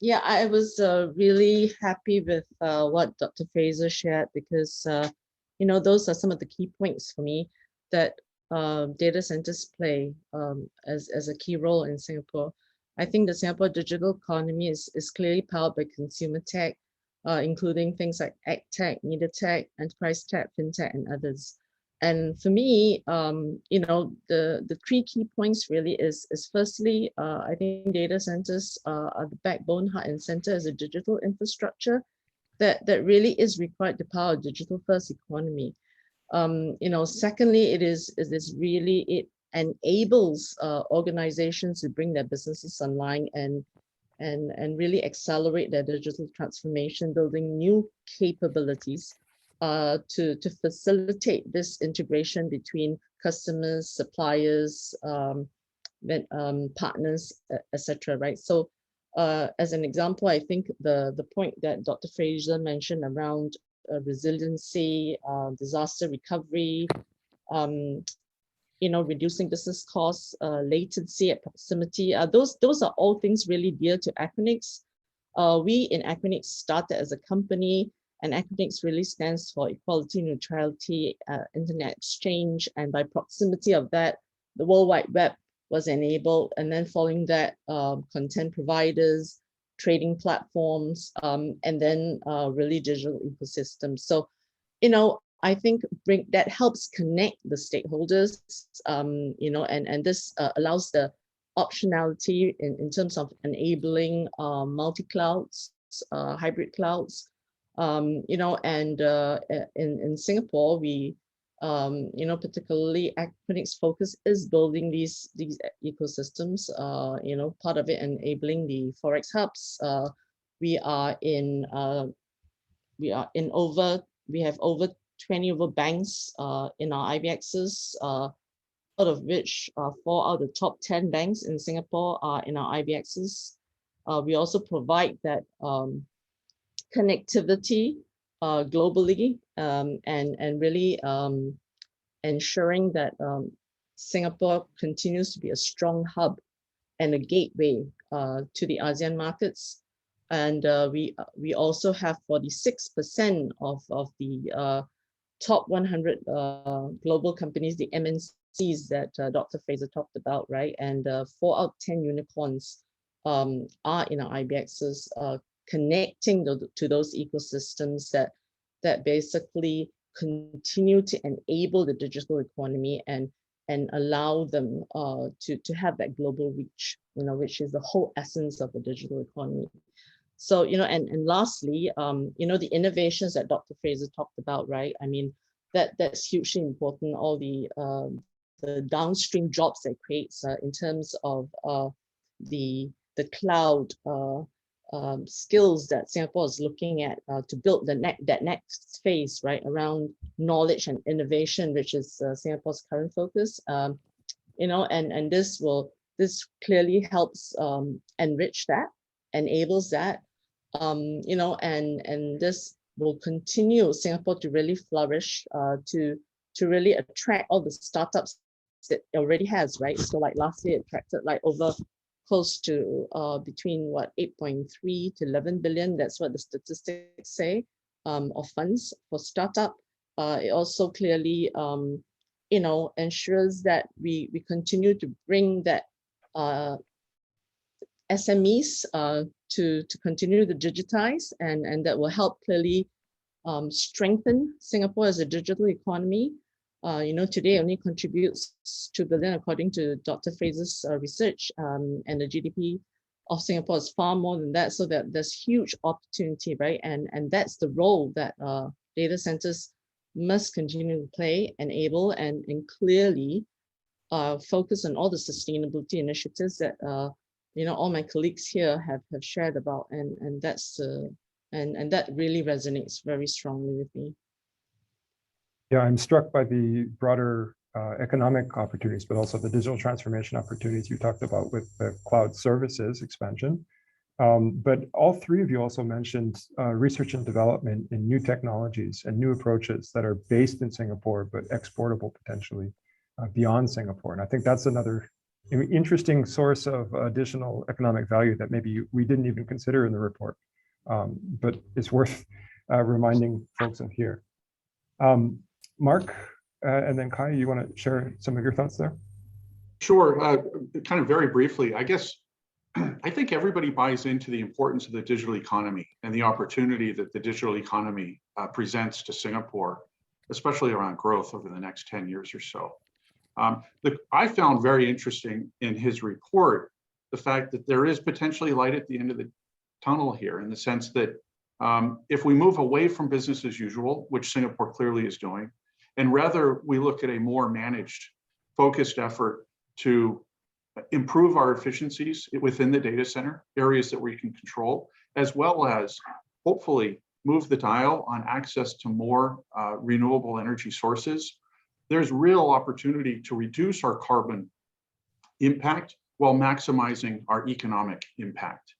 Yeah, I was really happy with what Dr. Fraser shared, because those are some of the key points for me that data centers play as a key role in Singapore. I think the Singapore digital economy is clearly powered by consumer tech, including things like ag tech, media tech, enterprise tech, fintech, and others. And for me, the three key points really is firstly, I think data centers are the backbone, heart and center as a digital infrastructure that really is required to power a digital first economy. Secondly, it enables organizations to bring their businesses online and really accelerate their digital transformation, building new capabilities to facilitate this integration between customers, suppliers, partners, etc. Right? So, as an example, I think the point that Dr. Fraser mentioned around resiliency, disaster recovery, reducing business costs, latency at proximity. Those are all things really dear to Equinix. We in Equinix started as a company, and Equinix really stands for equality, neutrality, internet exchange, and by proximity of that, the World Wide Web was enabled. And then following that, content providers, trading platforms, and then really digital ecosystems. So, I think that helps connect the stakeholders, and this allows the optionality in terms of enabling multi-clouds, hybrid clouds, and in Singapore, we, particularly Equinix focus is building these ecosystems, part of it enabling the Forex hubs. We have over 20 over banks in our IBXs, out of which 4 out of the top 10 banks in Singapore are in our IBXs. We also provide that connectivity globally, and really ensuring that Singapore continues to be a strong hub and a gateway to the ASEAN markets. And we also have 46% of the top 100 global companies, the MNCs that Dr. Fraser talked about, right? And 4 out of 10 unicorns are in our IBXs, connecting to those ecosystems that basically continue to enable the digital economy and allow them to have that global reach, which is the whole essence of the digital economy. So, and lastly, the innovations that Dr. Fraser talked about, right? I mean, that's hugely important. All the downstream jobs that it creates in terms of the cloud skills that Singapore is looking at to build that next phase, right, around knowledge and innovation, which is Singapore's current focus. And this clearly helps enrich that, enables that. And this will continue Singapore to really flourish, to really attract all the startups that it already has, right? So like last year, it attracted like over close to between 8.3 to 11 billion. That's what the statistics say, of funds for startup. it also clearly, ensures that we continue to bring that SMEs to continue to digitize, and that will help clearly strengthen Singapore as a digital economy. Today only contributes 2 billion according to Dr. Fraser's research, and the GDP of Singapore is far more than that. So that there's huge opportunity, right? And that's the role that data centers must continue to play, enable, and clearly focus on all the sustainability initiatives that all my colleagues here have shared about, and that's and that really resonates very strongly with me. Yeah, I'm struck by the broader economic opportunities, but also the digital transformation opportunities you talked about with the cloud services expansion. But all three of you also mentioned research and development in new technologies and new approaches that are based in Singapore, but exportable potentially beyond Singapore. And I think that's another interesting source of additional economic value that maybe we didn't even consider in the report, but it's worth reminding folks of here. Mark, and then Kai, you want to share some of your thoughts there? Sure. Kind of very briefly, I guess, I think everybody buys into the importance of the digital economy and the opportunity that the digital economy presents to Singapore, especially around growth over the next 10 years or so. I found very interesting in his report the fact that there is potentially light at the end of the tunnel here, in the sense that if we move away from business as usual, which Singapore clearly is doing, and rather we look at a more managed, focused effort to improve our efficiencies within the data center, areas that we can control, as well as hopefully move the dial on access to more renewable energy sources, there's real opportunity to reduce our carbon impact while maximizing our economic impact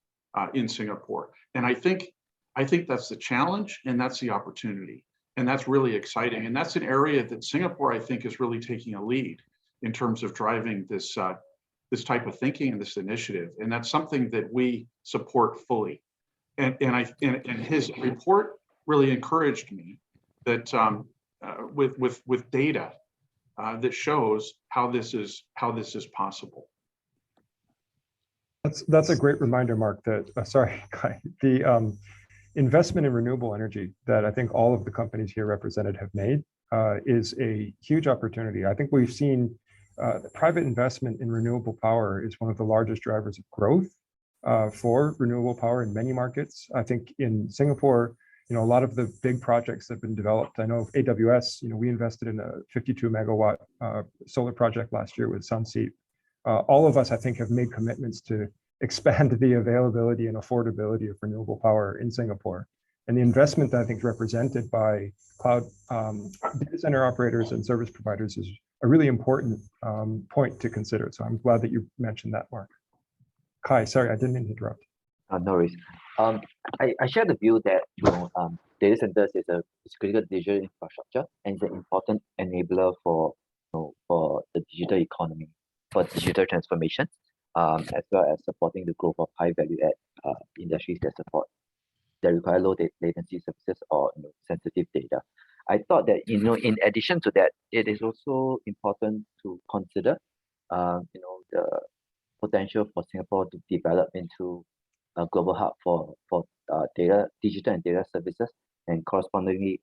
in Singapore. And I think that's the challenge, and that's the opportunity. And that's really exciting. And that's an area that Singapore, I think, is really taking a lead in terms of driving this type of thinking and this initiative. And that's something that we support fully. And his report really encouraged me that with data that shows how this is possible. That's a great reminder, Mark, that sorry, Kai, the investment in renewable energy that I think all of the companies here represented have made is a huge opportunity. I think we've seen the private investment in renewable power is one of the largest drivers of growth for renewable power in many markets. I think in Singapore, a lot of the big projects have been developed. I know AWS, we invested in a 52 megawatt solar project last year with Sunseap. All of us, I think, have made commitments to expand the availability and affordability of renewable power in Singapore. And the investment that I think is represented by cloud data center operators and service providers is a really important point to consider. So I'm glad that you mentioned that, Mark. Kai, sorry, I didn't mean to interrupt. No worries. I share the view that data centers is a critical digital infrastructure and is an important enabler for the digital economy, for digital transformation, as well as supporting the growth of high value add industries that require low latency services or sensitive data. I thought that in addition to that, it is also important to consider the potential for Singapore to develop into a global hub for digital and data services, and correspondingly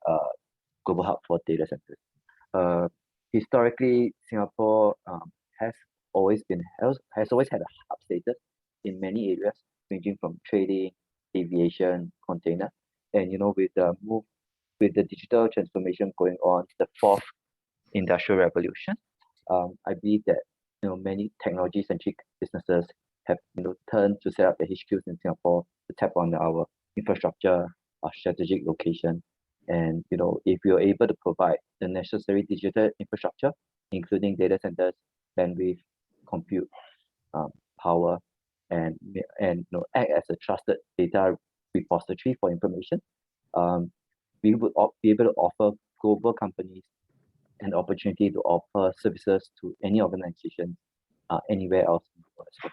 global hub for data centers. Historically, Singapore has always had a hub status in many areas, ranging from trading, aviation, container, and with the digital transformation going on, the fourth industrial revolution, I believe that many technology-centric businesses have turned to set up their HQs in Singapore to tap on our infrastructure, our strategic location, and if we are able to provide the necessary digital infrastructure, including data centers, bandwidth, compute, power, and act as a trusted data repository for information, we would be able to offer global companies an opportunity to offer services to any organization anywhere else in the world as well.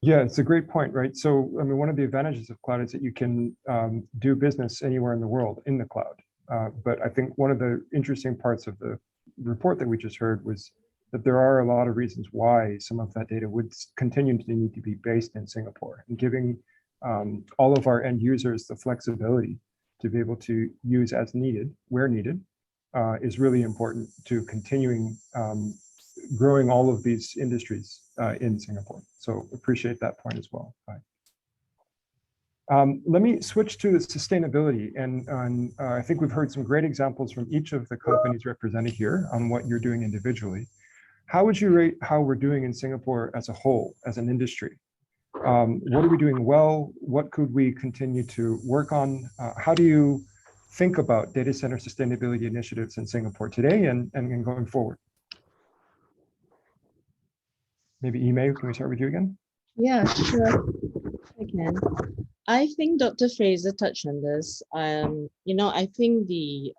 Yeah, it's a great point, right? So, I mean, one of the advantages of cloud is that you can do business anywhere in the world in the cloud. But I think one of the interesting parts of the report that we just heard was that there are a lot of reasons why some of that data would continue to need to be based in Singapore, and giving all of our end users the flexibility to be able to use as needed, where needed, is really important to continuing growing all of these industries in Singapore. So appreciate that point as well. Let me switch to sustainability, and I think we've heard some great examples from each of the companies represented here on what you're doing individually. How would you rate how we're doing in Singapore as a whole, as an industry? What are we doing well? What could we continue to work on? How do you think about data center sustainability initiatives in Singapore today and going forward? Maybe Yimei, can we start with you again? Yeah, sure, I can. I think Dr. Fraser touched on this. You know, I think the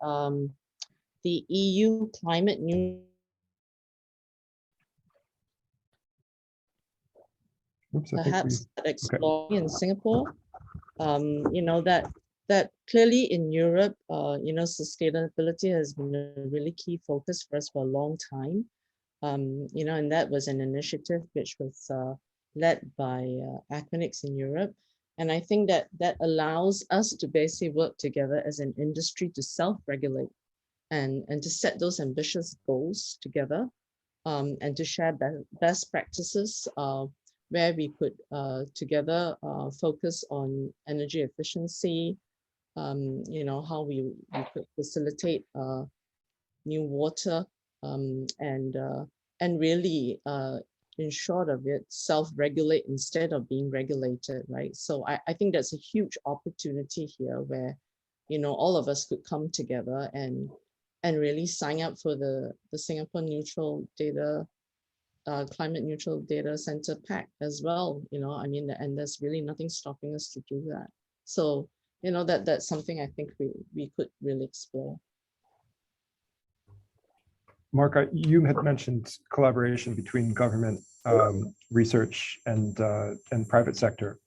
EU climate new. Oops, perhaps exploring in Singapore. You know, that clearly in Europe, you know, sustainability has been a really key focus for us for a long time. You know, and that was an initiative which was led by Equinix in Europe. And I think that that allows us to basically work together as an industry to self-regulate and to set those ambitious goals together, and to share best practices where we could together focus on energy efficiency, you know, how we could facilitate new water, and really, in short of it, self-regulate instead of being regulated, right? So I think that's a huge opportunity here where, you know, all of us could come together and really sign up for the Singapore Neutral Data, Climate Neutral Data Center Pact as well. You know, I mean, and there's really nothing stopping us to do that. So, you know, that's something I think we could really explore. Mark, you had mentioned collaboration between government research and private sector.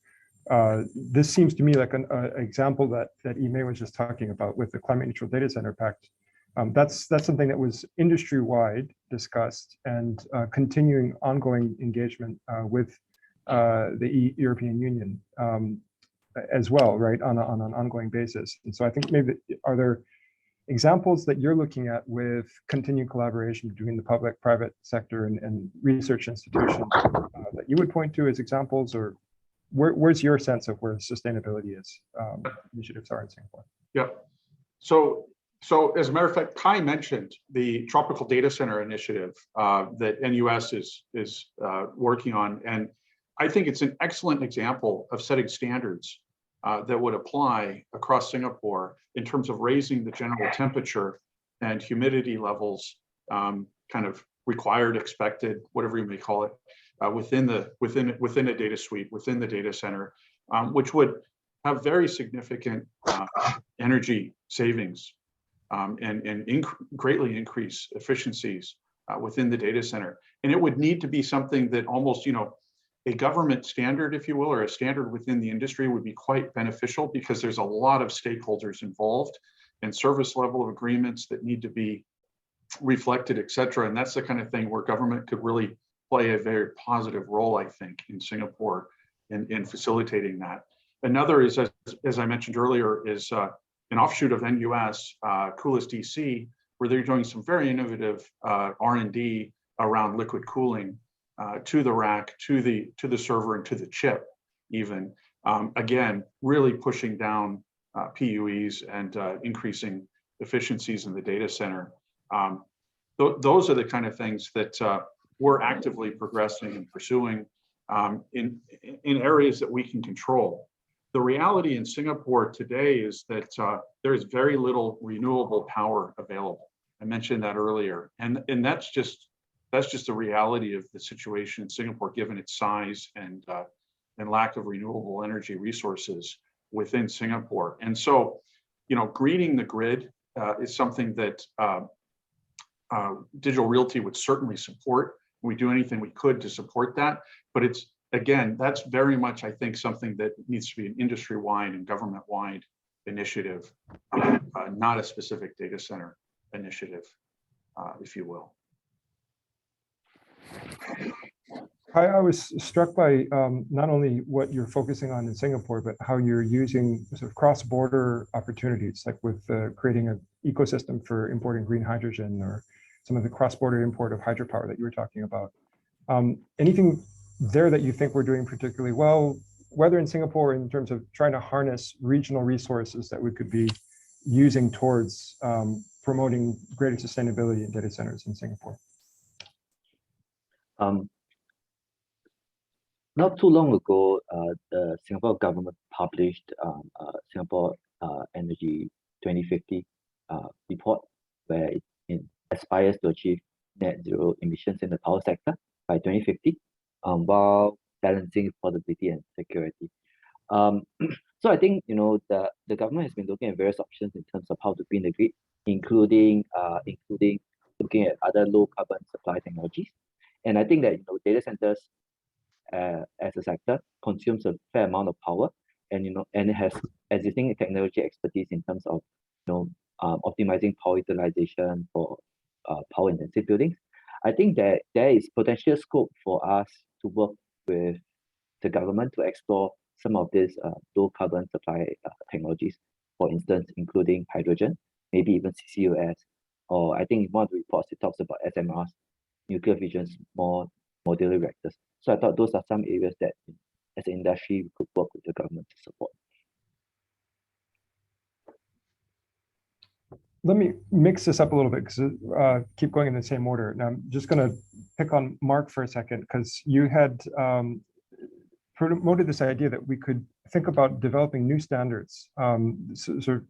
This seems to me like an example that Yimei was just talking about with the Climate Neutral Data Center Pact. That's something that was industry-wide discussed, and continuing ongoing engagement with the European Union as well, right, on an ongoing basis. And so I think maybe, are there examples that you're looking at with continued collaboration between the public, private sector and research institutions that you would point to as examples, or where's your sense of where sustainability is initiatives are in Singapore? Yeah, so as a matter of fact, Kai mentioned the Tropical Data Center Initiative that NUS is working on, and I think it's an excellent example of setting standards that would apply across Singapore in terms of raising the general temperature and humidity levels, kind of required, expected, whatever you may call it, within a data suite, within the data center, which would have very significant energy savings and greatly increase efficiencies within the data center. And it would need to be something that almost, you know, a government standard, if you will, or a standard within the industry would be quite beneficial, because there's a lot of stakeholders involved and service level of agreements that need to be reflected, et cetera. And that's the kind of thing where government could really play a very positive role, I think, in Singapore in facilitating that. Another is, as I mentioned earlier, is an offshoot of NUS, Coolest DC, where they're doing some very innovative R&D around liquid cooling to the rack, to the server, and to the chip even. Again, really pushing down PUEs and increasing efficiencies in the data center. Those are the kind of things that we're actively progressing and pursuing in areas that we can control. The reality in Singapore today is that there is very little renewable power available. I mentioned that earlier, and that's just the reality of the situation in Singapore, given its size and lack of renewable energy resources within Singapore. And so, you know, greening the grid is something that Digital Realty would certainly support. We do anything we could to support that, but it's again, that's very much, I think, something that needs to be an industry-wide and government-wide initiative, not a specific data center initiative, if you will. I was struck by not only what you're focusing on in Singapore, but how you're using sort of cross-border opportunities, like with creating an ecosystem for importing green hydrogen, or some of the cross-border import of hydropower that you were talking about. Anything there that you think we're doing particularly well, whether in Singapore in terms of trying to harness regional resources that we could be using towards promoting greater sustainability in data centers in Singapore? Not too long ago, the Singapore government published Singapore Energy 2050 report, where it aspires to achieve net zero emissions in the power sector by 2050, while balancing affordability and security. So I think, you know, the government has been looking at various options in terms of how to green the grid, including looking at other low carbon supply technologies. And I think that, you know, data centers as a sector consumes a fair amount of power, and it has existing technology expertise in terms of optimizing power utilization for power intensive buildings. I think that there is potential scope for us to work with the government to explore some of these low carbon supply technologies, for instance, including hydrogen, maybe even CCUS, or I think in one of the reports it talks about SMRs, nuclear fission, more modular reactors. So I thought those are some areas that as an industry we could work with the government to support. Let me mix this up a little bit, because keep going in the same order. Now I'm just going to pick on Mark for a second, because you had promoted this idea that we could think about developing new standards, sort of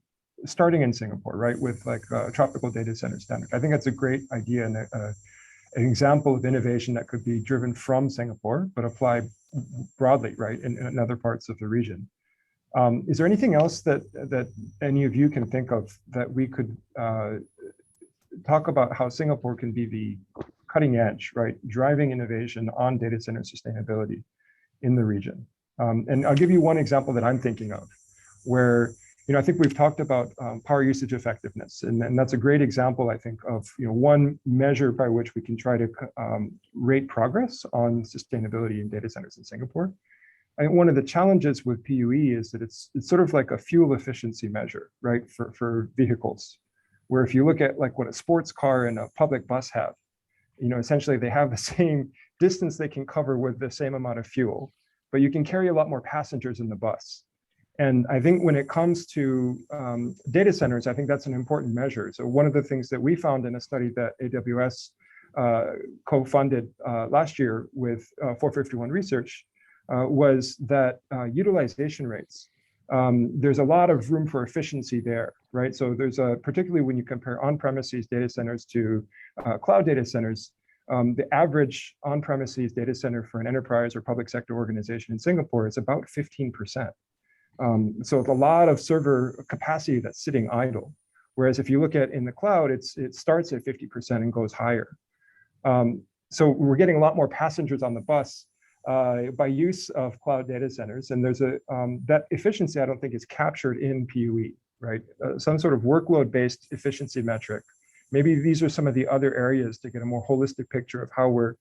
starting in Singapore, right, with like a tropical data center standard. I think that's a great idea and an example of innovation that could be driven from Singapore, but apply broadly, right, in other parts of the region. Is there anything else that any of you can think of that we could talk about how Singapore can be the cutting edge, right, driving innovation on data center sustainability in the region? And I'll give you one example that I'm thinking of, where I think we've talked about power usage effectiveness, and that's a great example, I think, of one measure by which we can try to rate progress on sustainability in data centers in Singapore. I think one of the challenges with PUE is that it's sort of like a fuel efficiency measure, right, for vehicles, where if you look at like what a sports car and a public bus have, essentially they have the same distance they can cover with the same amount of fuel, but you can carry a lot more passengers in the bus. And I think when it comes to data centers, I think that's an important measure. So one of the things that we found in a study that AWS co-funded last year with 451 Research was that utilization rates, there's a lot of room for efficiency there, right? So there's particularly when you compare on-premises data centers to cloud data centers, the average on-premises data center for an enterprise or public sector organization in Singapore is about 15%. So it's a lot of server capacity that's sitting idle. Whereas if you look at in the cloud, it starts at 50% and goes higher. So we're getting a lot more passengers on the bus by use of cloud data centers. And there's that efficiency I don't think is captured in PUE, right? Some sort of workload-based efficiency metric. Maybe these are some of the other areas to get a more holistic picture of how we're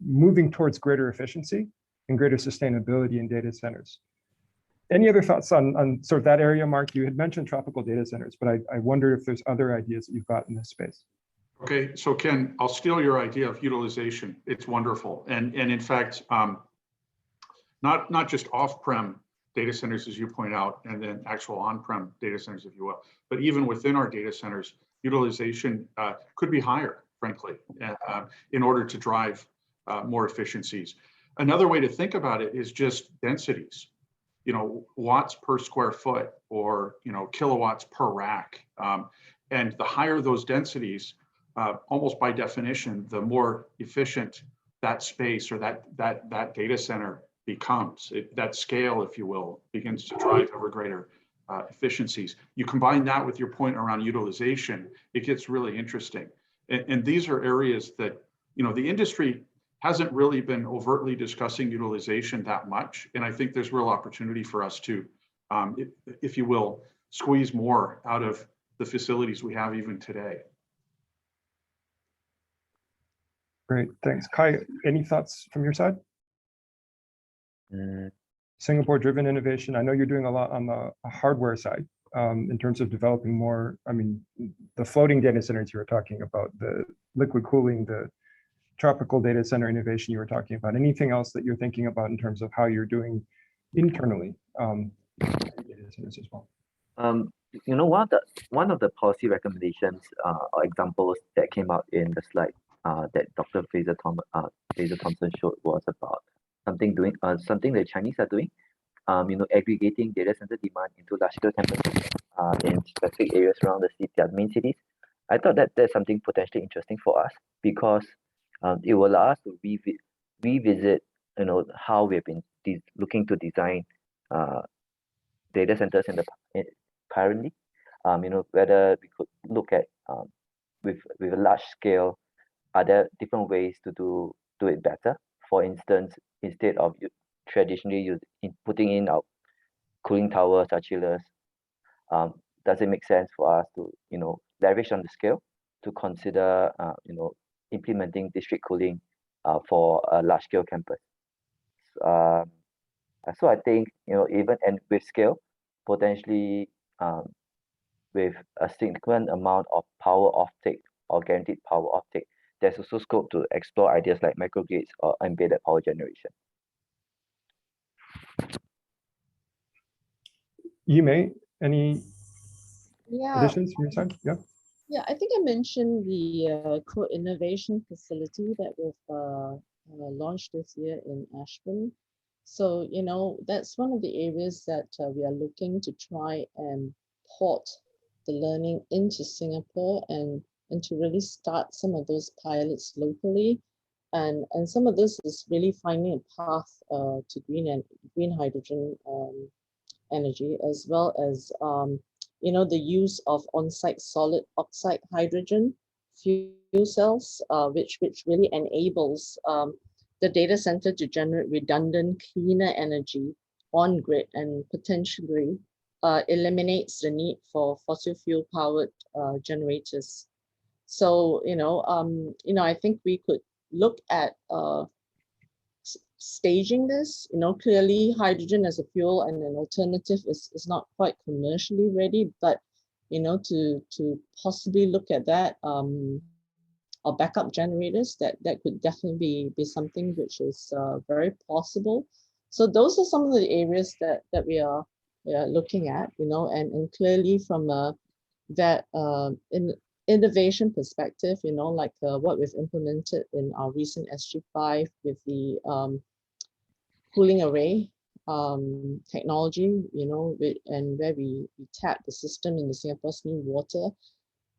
moving towards greater efficiency and greater sustainability in data centers. Any other thoughts on sort of that area, Mark? You had mentioned tropical data centers, but I wonder if there's other ideas that you've got in this space. Okay, so Ken, I'll steal your idea of utilization. It's wonderful. And in fact, not just off-prem data centers, as you point out, and then actual on-prem data centers, if you will, but even within our data centers, utilization could be higher, frankly, in order to drive more efficiencies. Another way to think about it is just densities. Watts per square foot, or kilowatts per rack, and the higher those densities, almost by definition, the more efficient that space or that data center becomes. That scale, if you will, begins to drive ever greater efficiencies. You combine that with your point around utilization, it gets really interesting. And these are areas that the industry hasn't really been overtly discussing utilization that much. And I think there's real opportunity for us to, if you will, squeeze more out of the facilities we have even today. Great, thanks. Kai, any thoughts from your side? Singapore-driven innovation. I know you're doing a lot on the hardware side in terms of developing more. I mean, the floating data centers you were talking about, the liquid cooling, the tropical data center innovation you were talking about. Anything else that you're thinking about in terms of how you're doing internally data centers as well? You know, one of the policy recommendations or examples that came out in the slide that Dr. Fraser Thompson showed was about something that Chinese are doing. You know, aggregating data center demand into large-scale campuses in specific areas around the city, their main cities. I thought that there's something potentially interesting for us because it will allow us to revisit, you know, how we've been looking to design data centers currently. You know, whether we could look at with a large scale, are there different ways to do it better? For instance, instead of traditionally putting in our cooling towers or chillers, does it make sense for us to, you know, leverage on the scale to consider, you know, implementing district cooling for a large scale campus? So I think, you know, even and with scale, potentially with a significant amount of power offtake or guaranteed power offtake, there's also scope to explore ideas like microgrids or embedded power generation. Yimei, any Yeah. additions from your side? Yeah. Yeah, I think I mentioned the co-innovation facility that we've launched this year in Ashburn. So, you know, that's one of the areas that we are looking to try and port the learning into Singapore and to really start some of those pilots locally. And some of this is really finding a path to green hydrogen energy, as well as you know, the use of on-site solid oxide hydrogen fuel cells, which really enables the data center to generate redundant, cleaner energy on grid and potentially eliminates the need for fossil fuel powered generators. So, you know, I think we could look at staging this. You know, clearly hydrogen as a fuel and an alternative is not quite commercially ready, but, you know, to possibly look at that or backup generators, that could definitely be something which is very possible. So those are some of the areas that we are looking at, you know, and clearly from that innovation perspective, you know, like what we've implemented in our recent SG5 with the cooling array technology, you know, and where we tap the system in the Singapore's new water,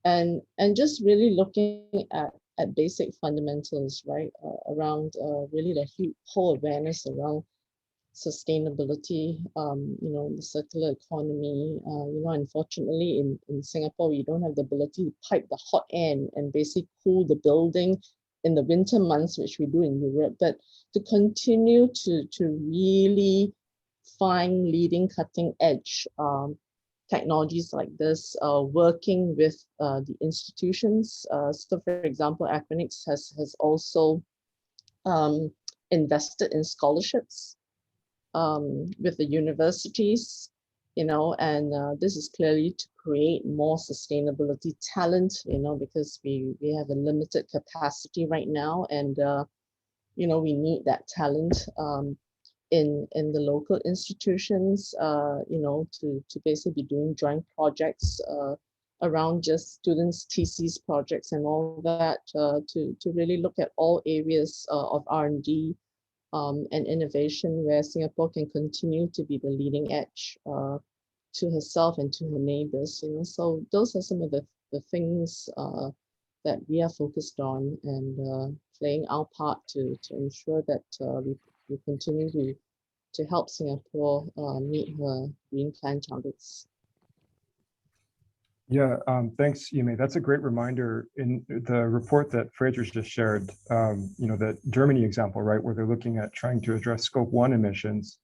and just really looking at basic fundamentals, right, around really the whole awareness around sustainability, you know, the circular economy. You know, unfortunately in Singapore, we don't have the ability to pipe the hot air and basically cool the building in the winter months, which we do in Europe, but to continue to really find leading cutting edge technologies like this, working with the institutions. So for example, Aquanix has also invested in scholarships with the universities, you know, and this is clearly to create more sustainability talent, you know, because we have a limited capacity right now, and you know, we need that talent in the local institutions, you know, to basically be doing joint projects around just students' thesis projects and all that, to really look at all areas of R&D and innovation where Singapore can continue to be the leading edge to herself and to her neighbors, you know. So those are some of the things that we are focused on, and playing our part to ensure that we continue to help Singapore meet her green plan targets. Yeah, thanks, Yimei. That's a great reminder. In the report that Fraser's just shared, the Germany example, right, where they're looking at trying to address scope 1 emissions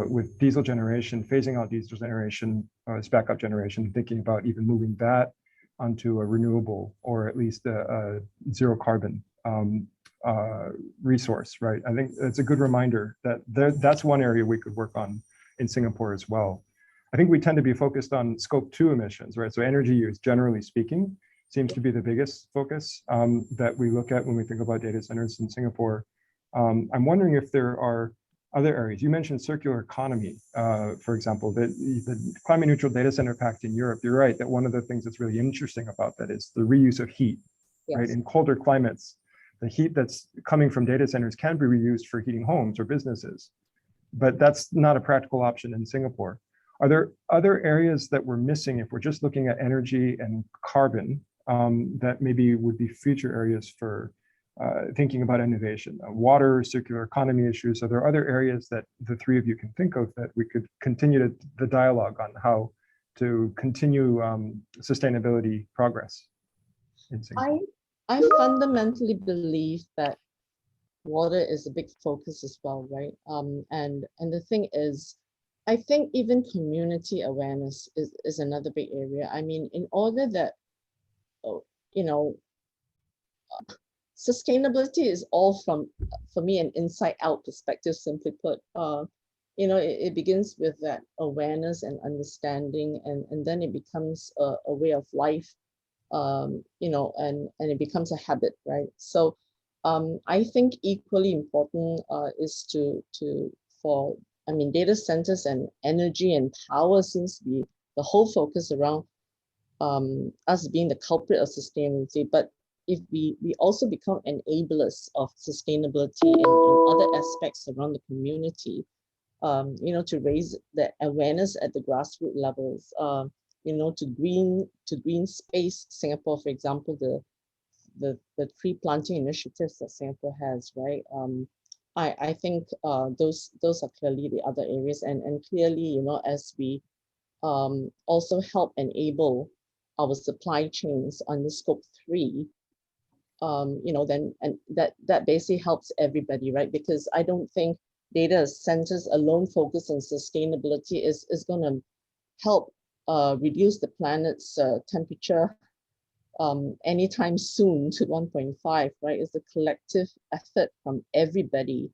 with diesel generation, phasing out diesel generation as backup generation, thinking about even moving that onto a renewable or at least a zero carbon resource, right? I think it's a good reminder that that's one area we could work on in Singapore as well. I think we tend to be focused on scope 2 emissions, right? So energy use, generally speaking, seems to be the biggest focus that we look at when we think about data centers in Singapore. I'm wondering if there are other areas. You mentioned circular economy, for example, the climate neutral data center pact in Europe. You're right that one of the things that's really interesting about that is the reuse of heat, right? In colder climates, the heat that's coming from data centers can be reused for heating homes or businesses, but that's not a practical option in Singapore. Are there other areas that we're missing if we're just looking at energy and carbon that maybe would be future areas for thinking about innovation? Water, circular economy issues, are there other areas that the three of you can think of that we could continue the dialogue on how to continue sustainability progress in Singapore? I fundamentally believe that water is a big focus as well, right? And the thing is, I think even community awareness is another big area. I mean, in order that, sustainability is all from, for me, an inside out perspective, simply put. It begins with that awareness and understanding, and then it becomes a way of life, and it becomes a habit, right? So I think equally important is data centers and energy and power seems to be the whole focus around us being the culprit of sustainability. But if we also become enablers of sustainability in other aspects around the community, to raise the awareness at the grassroots levels, to green space Singapore, for example, the tree planting initiatives that Singapore has, right? I think those are clearly the other areas, and clearly, as we also help enable our supply chains under scope 3, then that basically helps everybody, right? Because I don't think data centers alone focus on sustainability is going to help reduce the planet's temperature anytime soon to 1.5, right? It's a collective effort from everybody,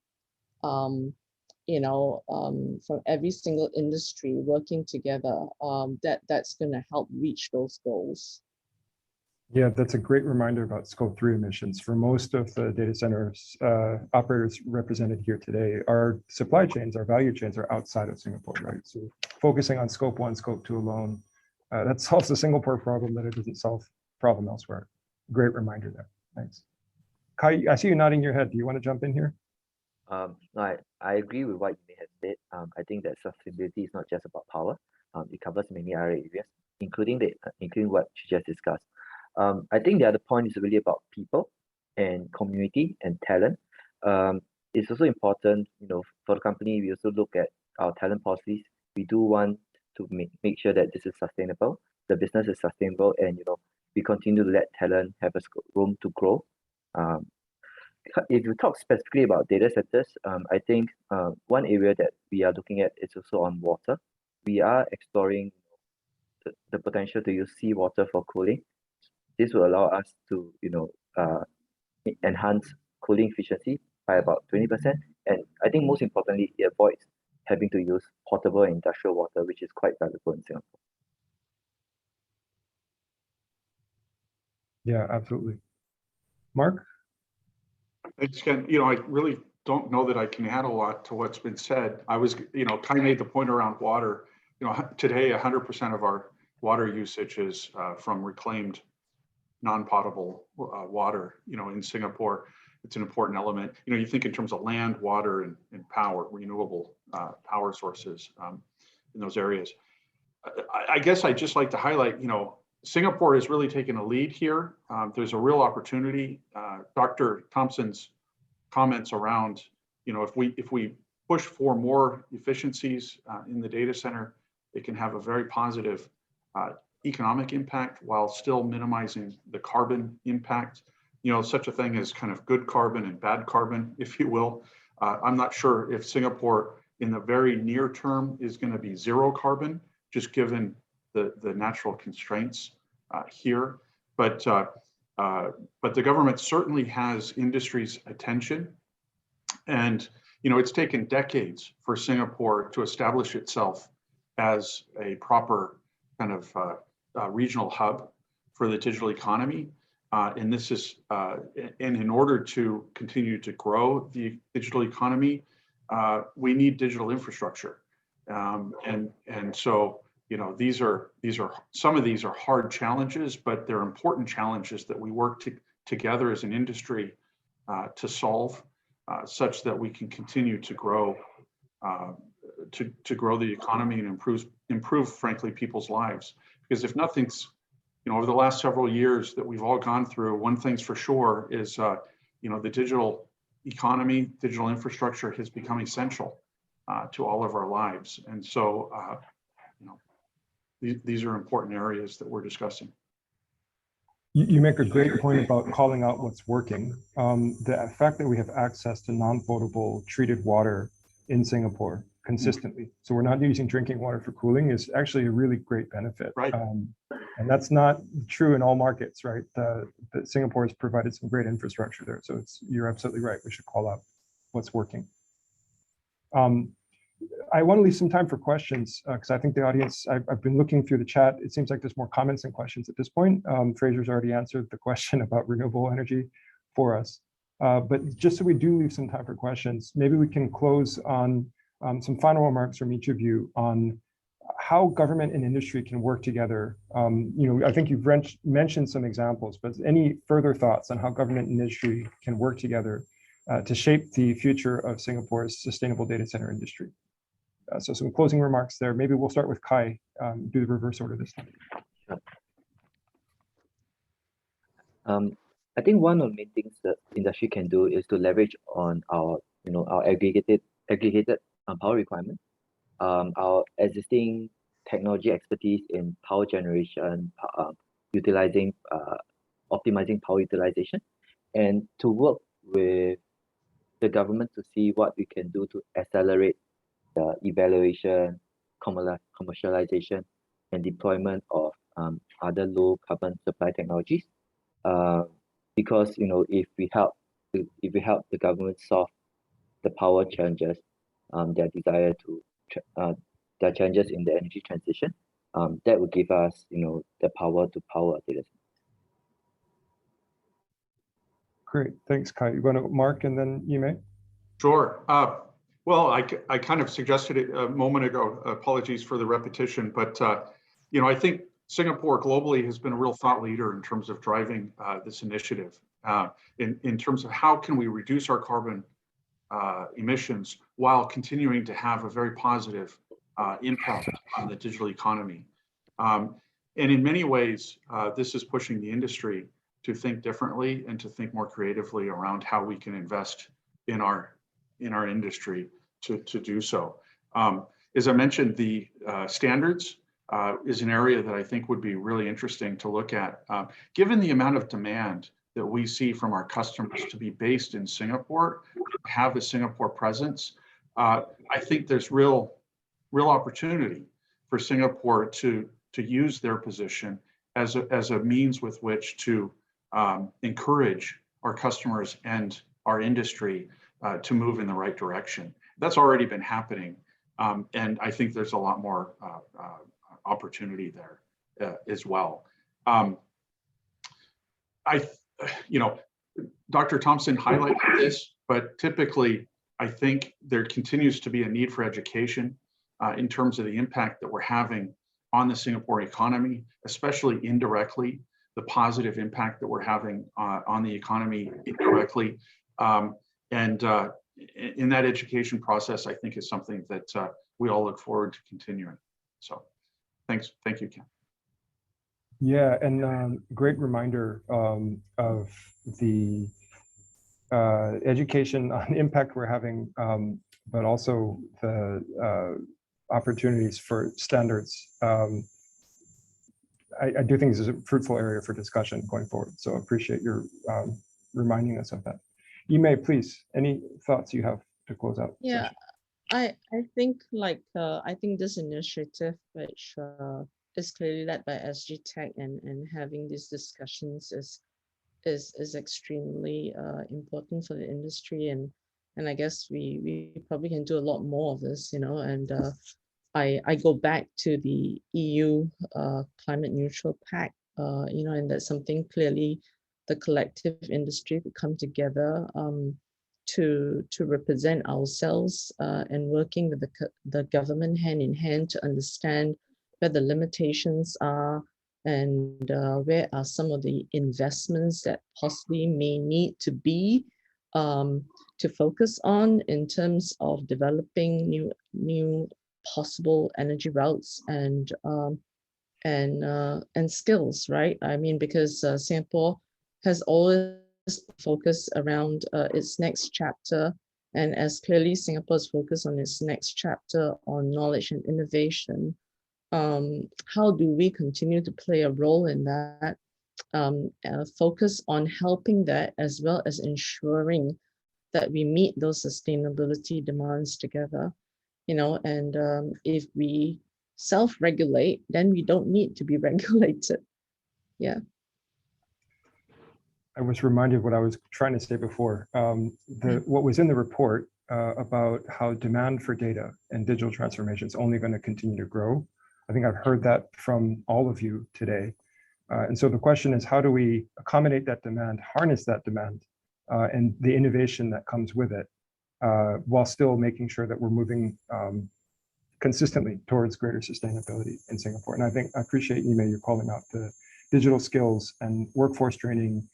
from every single industry working together, that's going to help reach those goals. Yeah, that's a great reminder about scope 3 emissions. For most of the data centers operators represented here today, our supply chains, our value chains are outside of Singapore, right? So focusing on scope 1, scope 2 alone, that solves the Singapore problem, that it doesn't solve problem elsewhere. Great reminder there. Thanks. Kai, I see you nodding your head. Do you want to jump in here? I agree with what you may have said. I think that sustainability is not just about power. It covers many other areas, including what you just discussed. I think the other point is really about people and community and talent. It's also important, for the company, we also look at our talent policies. We do want to make sure that this is sustainable, the business is sustainable, and we continue to let talent have a room to grow. If you talk specifically about data centers, I think one area that we are looking at is also on water. We are exploring the potential to use seawater for cooling. This will allow us to, enhance cooling efficiency by about 20%. And I think most importantly, it avoids having to use potable industrial water, which is quite valuable in Singapore. Yeah, absolutely. Mark? Thanks, Ken. I really don't know that I can add a lot to what's been said. I was, kind of made the point around water. Today, 100% of our water usage is from reclaimed non-potable water. In Singapore, it's an important element. You think in terms of land, water, and power, renewable power sources in those areas. I guess I'd just like to highlight, Singapore has really taken a lead here. There's a real opportunity. Dr. Thompson's comments around, if we push for more efficiencies in the data center, it can have a very positive economic impact while still minimizing the carbon impact. You know, such a thing as kind of good carbon and bad carbon, if you will. I'm not sure if Singapore in the very near term is going to be zero carbon, just given the natural constraints here. But the government certainly has industry's attention. And, you know, it's taken decades for Singapore to establish itself as a proper kind of regional hub for the digital economy. And this is, and in order to continue to grow the digital economy, we need digital infrastructure. And so, you know, these are some of these are hard challenges, but they're important challenges that we work together as an industry to solve, such that we can continue to grow to grow the economy and improve, frankly, people's lives. Because if nothing's, you know, over the last several years that we've all gone through, one thing's for sure is, you know, the digital economy, digital infrastructure has become essential to all of our lives. And so, you know, these are important areas that we're discussing. You make a great point about calling out what's working. The fact that we have access to non-potable treated water in Singapore consistently, so we're not using drinking water for cooling, is actually a really great benefit. Right. And that's not true in all markets, right? Singapore has provided some great infrastructure there. So you're absolutely right. We should call out what's working. I want to leave some time for questions because I think the audience, I've been looking through the chat. It seems like there's more comments than questions at this point. Fraser's already answered the question about renewable energy for us. But just so we do leave some time for questions, maybe we can close on some final remarks from each of you on how government and industry can work together. You know, I think you've mentioned some examples, but any further thoughts on how government and industry can work together to shape the future of Singapore's sustainable data center industry? So some closing remarks there. Maybe we'll start with Kai, do the reverse order this time. Sure. I think one of the main things that industry can do is to leverage on our, you know, our aggregated power requirement, our existing technology expertise in power generation, utilizing, optimizing power utilization, and to work with the government to see what we can do to accelerate the evaluation, commercialization, and deployment of other low carbon supply technologies. Because, you know, if we help the government solve the power challenges, their desire to their challenges in the energy transition, that would give us, you know, the power to power data centers. Great, thanks, Kai. You want to Mark and then Yimei? Sure. Well, I kind of suggested it a moment ago. Apologies for the repetition, but you know, I think Singapore globally has been a real thought leader in terms of driving this initiative. In terms of how can we reduce our carbon emissions while continuing to have a very positive impact on the digital economy. And in many ways, this is pushing the industry to think differently and to think more creatively around how we can invest in our industry to do so. As I mentioned, the standards is an area that I think would be really interesting to look at. Given the amount of demand that we see from our customers to be based in Singapore, have a Singapore presence, I think there's real opportunity for Singapore to use their position as a means with which to encourage our customers and our industry to move in the right direction. That's already been happening, and I think there's a lot more opportunity there as well. You know, Dr. Thompson highlighted this, but typically I think there continues to be a need for education in terms of the impact that we're having on the Singapore economy, especially indirectly, the positive impact that we're having on the economy indirectly. And in that education process, I think is something that we all look forward to continuing. So thank you, Ken. Yeah, and great reminder of the education on impact we're having, but also the opportunities for standards. I do think this is a fruitful area for discussion going forward. So appreciate your reminding us of that. Yimei, please, any thoughts you have to close out? Yeah, session? I think like I think this initiative, which is clearly led by SG Tech, and having these discussions is extremely important for the industry, and I guess we probably can do a lot more of this, you know. And I go back to the EU climate neutral pact, you know, and that's something clearly the collective industry could come together to represent ourselves and working with the government hand in hand to understand where the limitations are and where are some of the investments that possibly may need to be to focus on in terms of developing new possible energy routes and skills, right? I mean, because Singapore has always focused around its next chapter, and as clearly Singapore's focus on its next chapter on knowledge and innovation, how do we continue to play a role in that, focus on helping that as well as ensuring that we meet those sustainability demands together, you know. And if we self-regulate, then we don't need to be regulated. Yeah. I was reminded of what I was trying to say before. What was in the report about how demand for data and digital transformation is only going to continue to grow. I think I've heard that from all of you today. And so the question is, how do we accommodate that demand, harness that demand, and the innovation that comes with it, while still making sure that we're moving consistently towards greater sustainability in Singapore. And I think I appreciate, Yimei, you calling out the digital skills and workforce training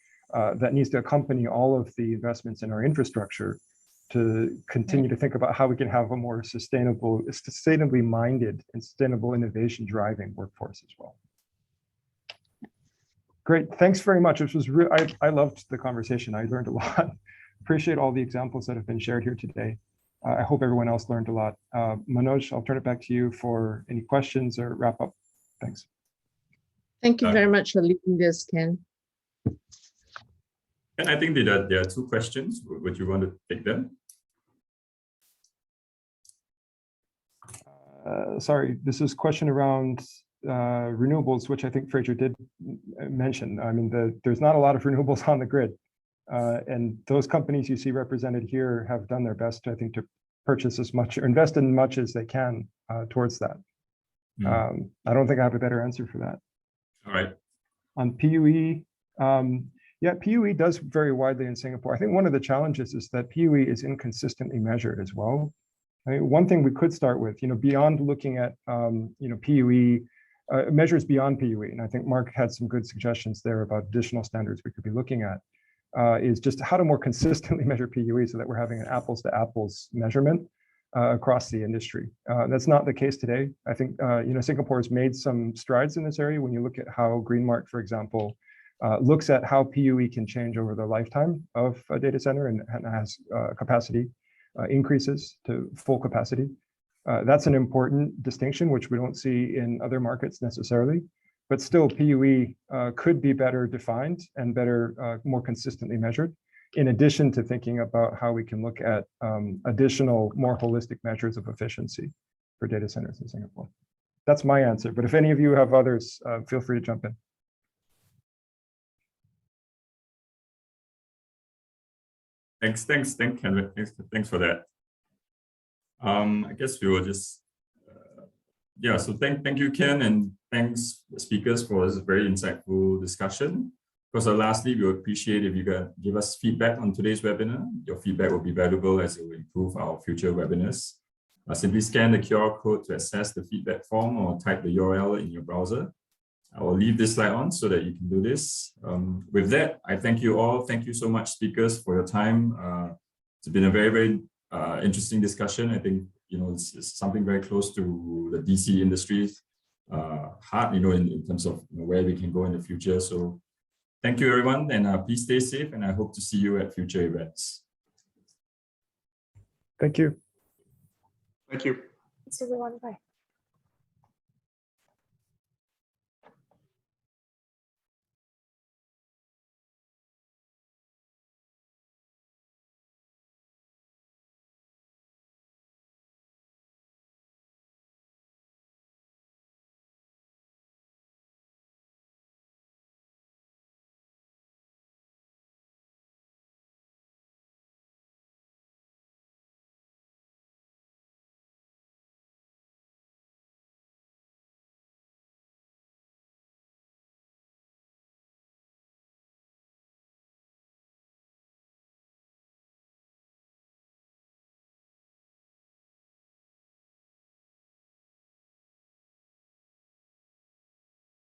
that needs to accompany all of the investments in our infrastructure to continue to think about how we can have a more sustainably minded and sustainable innovation driving workforce as well. Great, thanks very much. This was I loved the conversation. I learned a lot. Appreciate all the examples that have been shared here today. I hope everyone else learned a lot. Manoj, I'll turn it back to you for any questions or wrap up. Thanks. Thank you very much for leading this, Ken. And I think there are two questions. Would you want to take them? Sorry, this is a question around renewables, which I think Fraser did mention. I mean, there's not a lot of renewables on the grid. And those companies you see represented here have done their best, I think, to purchase as much or invest in much as they can towards that. I don't think I have a better answer for that. All right. On PUE, yeah, PUE does vary widely in Singapore. I think one of the challenges is that PUE is inconsistently measured as well. I mean, one thing we could start with, you know, beyond looking at, you know, PUE, measures beyond PUE, and I think Mark had some good suggestions there about additional standards we could be looking at, is just how to more consistently measure PUE so that we're having an apples to apples measurement across the industry. That's not the case today. I think, you know, Singapore has made some strides in this area. When you look at how Greenmark, for example, looks at how PUE can change over the lifetime of a data center and has capacity increases to full capacity. That's an important distinction, which we don't see in other markets necessarily, but still PUE could be better defined and better, more consistently measured, in addition to thinking about how we can look at additional, more holistic measures of efficiency for data centers in Singapore. That's my answer, but if any of you have others, feel free to jump in. Thanks, Ken. Thanks for that. I guess we will just, yeah. So thank you, Ken, and thanks speakers for this very insightful discussion. Because lastly, we would appreciate if you can give us feedback on today's webinar. Your feedback will be valuable as it will improve our future webinars. Simply scan the QR code to access the feedback form or type the URL in your browser. I will leave this slide on so that you can do this. With that, I thank you all. Thank you so much, speakers, for your time. It's been a very, very interesting discussion. I think, you know, it's something very close to the DC industry's heart, you know, in terms of, you know, where we can go in the future. So thank you, everyone, and please stay safe, and I hope to see you at future events. Thank you. Thank you. Thanks, everyone. Bye.